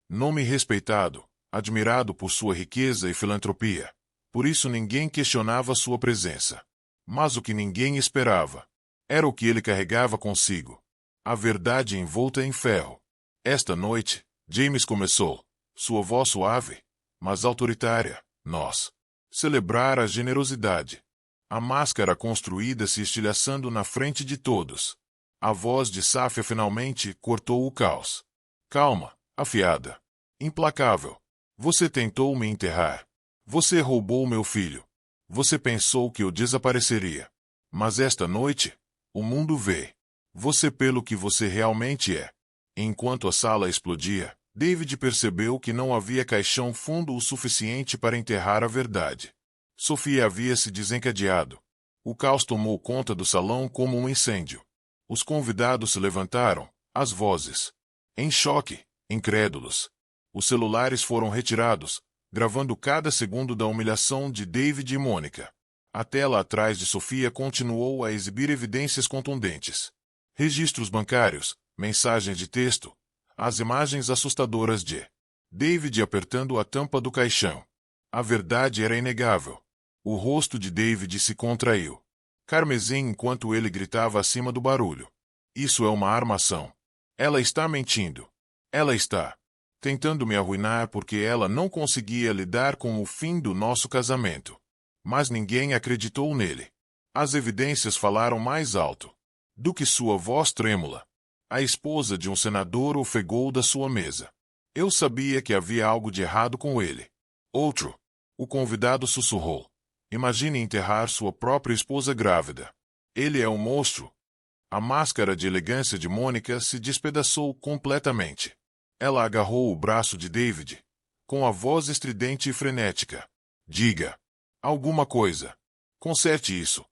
nome respeitado, admirado por sua riqueza e filantropia. Por isso ninguém questionava sua presença. Mas o que ninguém esperava era o que ele carregava consigo. A verdade envolta em ferro. Esta noite, James começou, sua voz suave, mas autoritária, nós celebrar a generosidade. A máscara construída se estilhaçando na frente de todos. A voz de Safia finalmente cortou o caos. Calma, afiada. Implacável. Você tentou me enterrar. Você roubou meu filho. Você pensou que eu desapareceria. Mas esta noite, o mundo vê você pelo que você realmente é. Enquanto a sala explodia, David percebeu que não havia caixão fundo o suficiente para enterrar a verdade. Sofia havia se desencadeado. O caos tomou conta do salão como um incêndio. Os convidados se levantaram, as vozes em choque, incrédulos. Os celulares foram retirados, gravando cada segundo da humilhação de David e Mônica. A tela atrás de Sofia continuou a exibir evidências contundentes. Registros bancários, mensagens de texto, as imagens assustadoras de David apertando a tampa do caixão. A verdade era inegável. O rosto de David se contraiu. Carmesim enquanto ele gritava acima do barulho. Isso é uma armação. Ela está mentindo. Ela está tentando me arruinar porque ela não conseguia lidar com o fim do nosso casamento. Mas ninguém acreditou nele. As evidências falaram mais alto do que sua voz trêmula. A esposa de um senador ofegou da sua mesa. Eu sabia que havia algo de errado com ele. Outro. O convidado sussurrou. Imagine enterrar sua própria esposa grávida. Ele é um monstro. A máscara de elegância de Mônica se despedaçou completamente. Ela agarrou o braço de David, com a voz estridente e frenética. Diga alguma coisa. Conserte isso.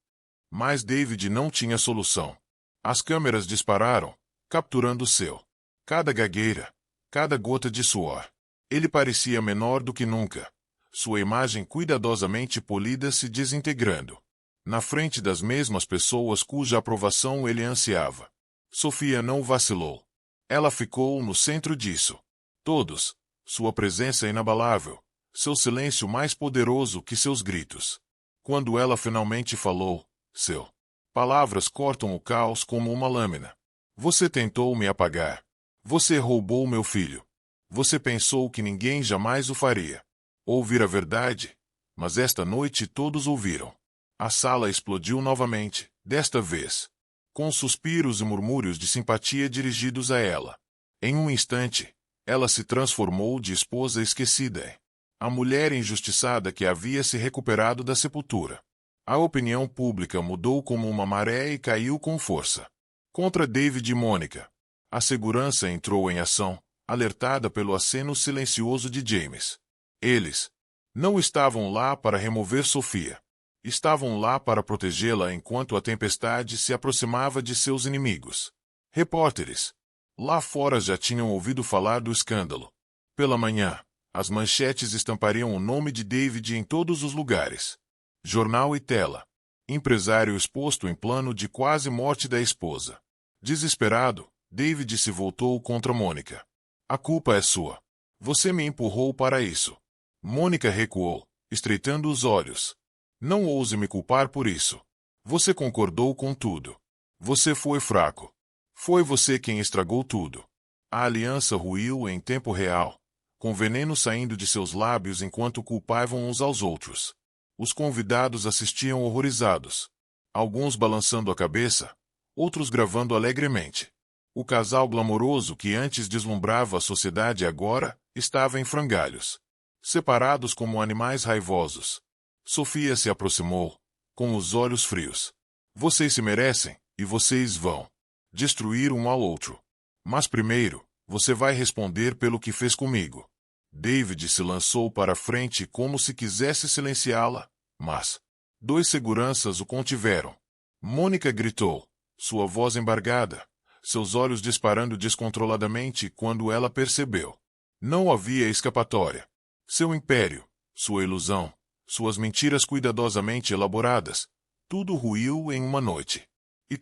Mas David não tinha solução. As câmeras dispararam, capturando seu cada gagueira, cada gota de suor. Ele parecia menor do que nunca. Sua imagem cuidadosamente polida se desintegrando. Na frente das mesmas pessoas cuja aprovação ele ansiava. Sofia não vacilou. Ela ficou no centro disso. Todos, sua presença inabalável, seu silêncio mais poderoso que seus gritos. Quando ela finalmente falou, seu palavras cortam o caos como uma lâmina. Você tentou me apagar. Você roubou meu filho. Você pensou que ninguém jamais o faria. Ouvir a verdade, mas esta noite todos ouviram. A sala explodiu novamente, desta vez com suspiros e murmúrios de simpatia dirigidos a ela. Em um instante, ela se transformou de esposa esquecida. A mulher injustiçada que havia se recuperado da sepultura. A opinião pública mudou como uma maré e caiu com força. Contra David e Mônica. A segurança entrou em ação, alertada pelo aceno silencioso de James. Eles não estavam lá para remover Sofia. Estavam lá para protegê-la enquanto a tempestade se aproximava de seus inimigos. Repórteres lá fora já tinham ouvido falar do escândalo. Pela manhã, as manchetes estampariam o nome de David em todos os lugares. Jornal e tela. Empresário exposto em plano de quase morte da esposa. Desesperado, David se voltou contra Mônica. A culpa é sua. Você me empurrou para isso. Mônica recuou, estreitando os olhos. Não ouse me culpar por isso. Você concordou com tudo. Você foi fraco. Foi você quem estragou tudo. A aliança ruiu em tempo real, com veneno saindo de seus lábios enquanto culpavam uns aos outros. Os convidados assistiam horrorizados. Alguns balançando a cabeça, outros gravando alegremente. O casal glamouroso que antes deslumbrava a sociedade agora estava em frangalhos. Separados como animais raivosos. Sofia se aproximou, com os olhos frios. Vocês se merecem, e vocês vão destruir um ao outro. Mas primeiro, você vai responder pelo que fez comigo. David se lançou para a frente como se quisesse silenciá-la, mas 2 seguranças o contiveram. Mônica gritou, sua voz embargada, seus olhos disparando descontroladamente quando ela percebeu. Não havia escapatória. Seu império, sua ilusão, suas mentiras cuidadosamente elaboradas, tudo ruiu em uma noite. E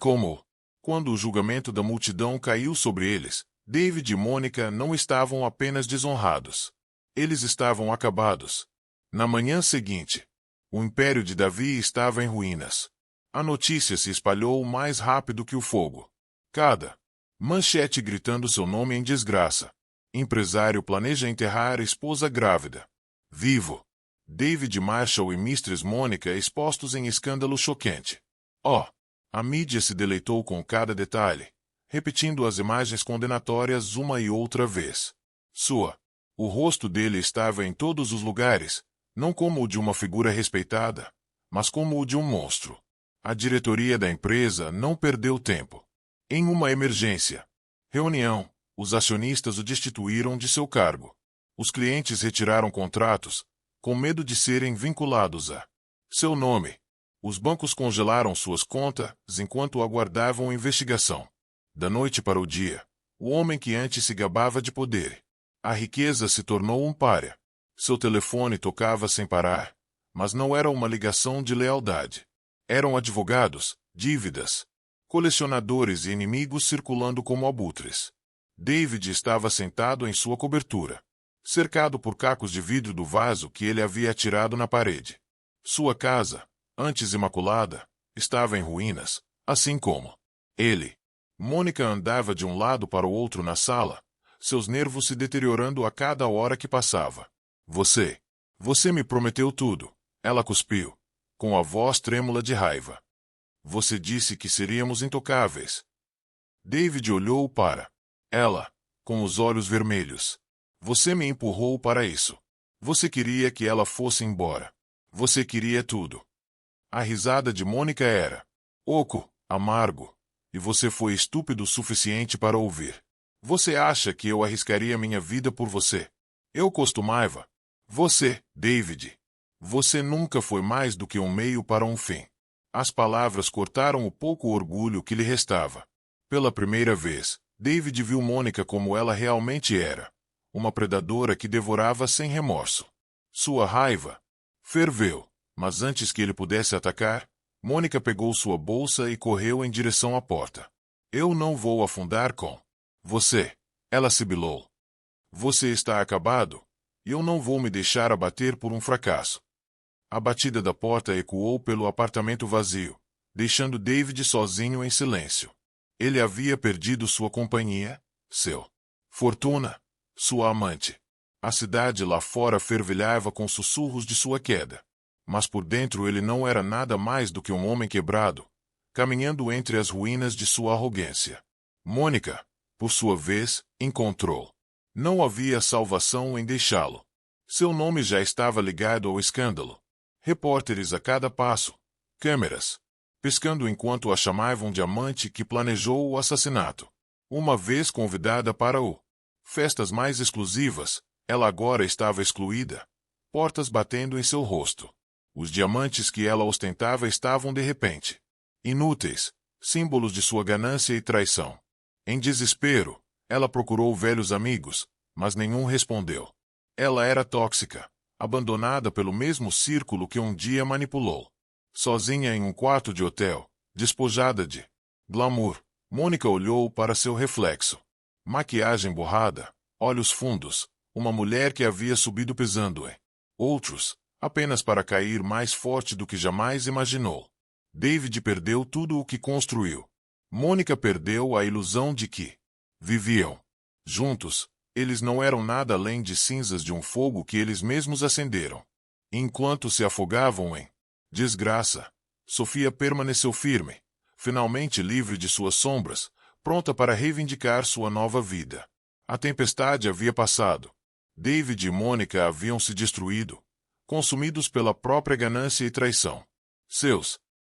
quando o julgamento da multidão caiu sobre eles, David e Mônica não estavam apenas desonrados. Eles estavam acabados. Na manhã seguinte, o império de Davi estava em ruínas. A notícia se espalhou mais rápido que o fogo. Cada manchete gritando seu nome em desgraça. Empresário planeja enterrar esposa grávida. Vivo. David Marshall e Mistress Mônica expostos em escândalo chocante. A mídia se deleitou com cada detalhe, repetindo as imagens condenatórias uma e outra vez. O rosto dele estava em todos os lugares, não como o de uma figura respeitada, mas como o de um monstro. A diretoria da empresa não perdeu tempo. Em uma reunião, os acionistas o destituíram de seu cargo. Os clientes retiraram contratos, com medo de serem vinculados a seu nome. Os bancos congelaram suas contas enquanto aguardavam investigação. Da noite para o dia, o homem que antes se gabava de poder. A riqueza se tornou um pária. Seu telefone tocava sem parar, mas não era uma ligação de lealdade. Eram advogados, dívidas, colecionadores e inimigos circulando como abutres. David estava sentado em sua cobertura, cercado por cacos de vidro do vaso que ele havia atirado na parede. Sua casa, antes imaculada, estava em ruínas, assim como ele. Mônica andava de um lado para o outro na sala, seus nervos se deteriorando a cada hora que passava. Você me prometeu tudo, ela cuspiu, com a voz trêmula de raiva. Você disse que seríamos intocáveis. David olhou para ela, com os olhos vermelhos. Você me empurrou para isso. Você queria que ela fosse embora. Você queria tudo. A risada de Mônica era oco, amargo, e você foi estúpido o suficiente para ouvir. Você acha que eu arriscaria minha vida por você? Eu costumava. Você, David. Você nunca foi mais do que um meio para um fim. As palavras cortaram o pouco orgulho que lhe restava. Pela primeira vez, David viu Mônica como ela realmente era. Uma predadora que devorava sem remorso. Sua raiva ferveu. Mas antes que ele pudesse atacar, Mônica pegou sua bolsa e correu em direção à porta. Eu não vou afundar com você, ela sibilou. Você está acabado, e eu não vou me deixar abater por um fracasso. A batida da porta ecoou pelo apartamento vazio, deixando David sozinho em silêncio. Ele havia perdido sua companhia, seu fortuna, sua amante. A cidade lá fora fervilhava com sussurros de sua queda. Mas por dentro ele não era nada mais do que um homem quebrado, caminhando entre as ruínas de sua arrogância. Mônica, por sua vez, encontrou. Não havia salvação em deixá-lo. Seu nome já estava ligado ao escândalo. Repórteres a cada passo, câmeras, piscando enquanto a chamavam de amante que planejou o assassinato. Uma vez convidada para festas mais exclusivas, ela agora estava excluída, portas batendo em seu rosto. Os diamantes que ela ostentava estavam de repente inúteis, símbolos de sua ganância e traição. Em desespero, ela procurou velhos amigos, mas nenhum respondeu. Ela era tóxica, abandonada pelo mesmo círculo que um dia manipulou. Sozinha em um quarto de hotel, despojada de glamour, Mônica olhou para seu reflexo. Maquiagem borrada, olhos fundos, uma mulher que havia subido pesando em outros, apenas para cair mais forte do que jamais imaginou. David perdeu tudo o que construiu. Mônica perdeu a ilusão de que viviam juntos. Eles não eram nada além de cinzas de um fogo que eles mesmos acenderam. Enquanto se afogavam em desgraça, Sofia permaneceu firme, finalmente livre de suas sombras, pronta para reivindicar sua nova vida. A tempestade havia passado. David e Mônica haviam se destruído, consumidos pela própria ganância e traição. Seus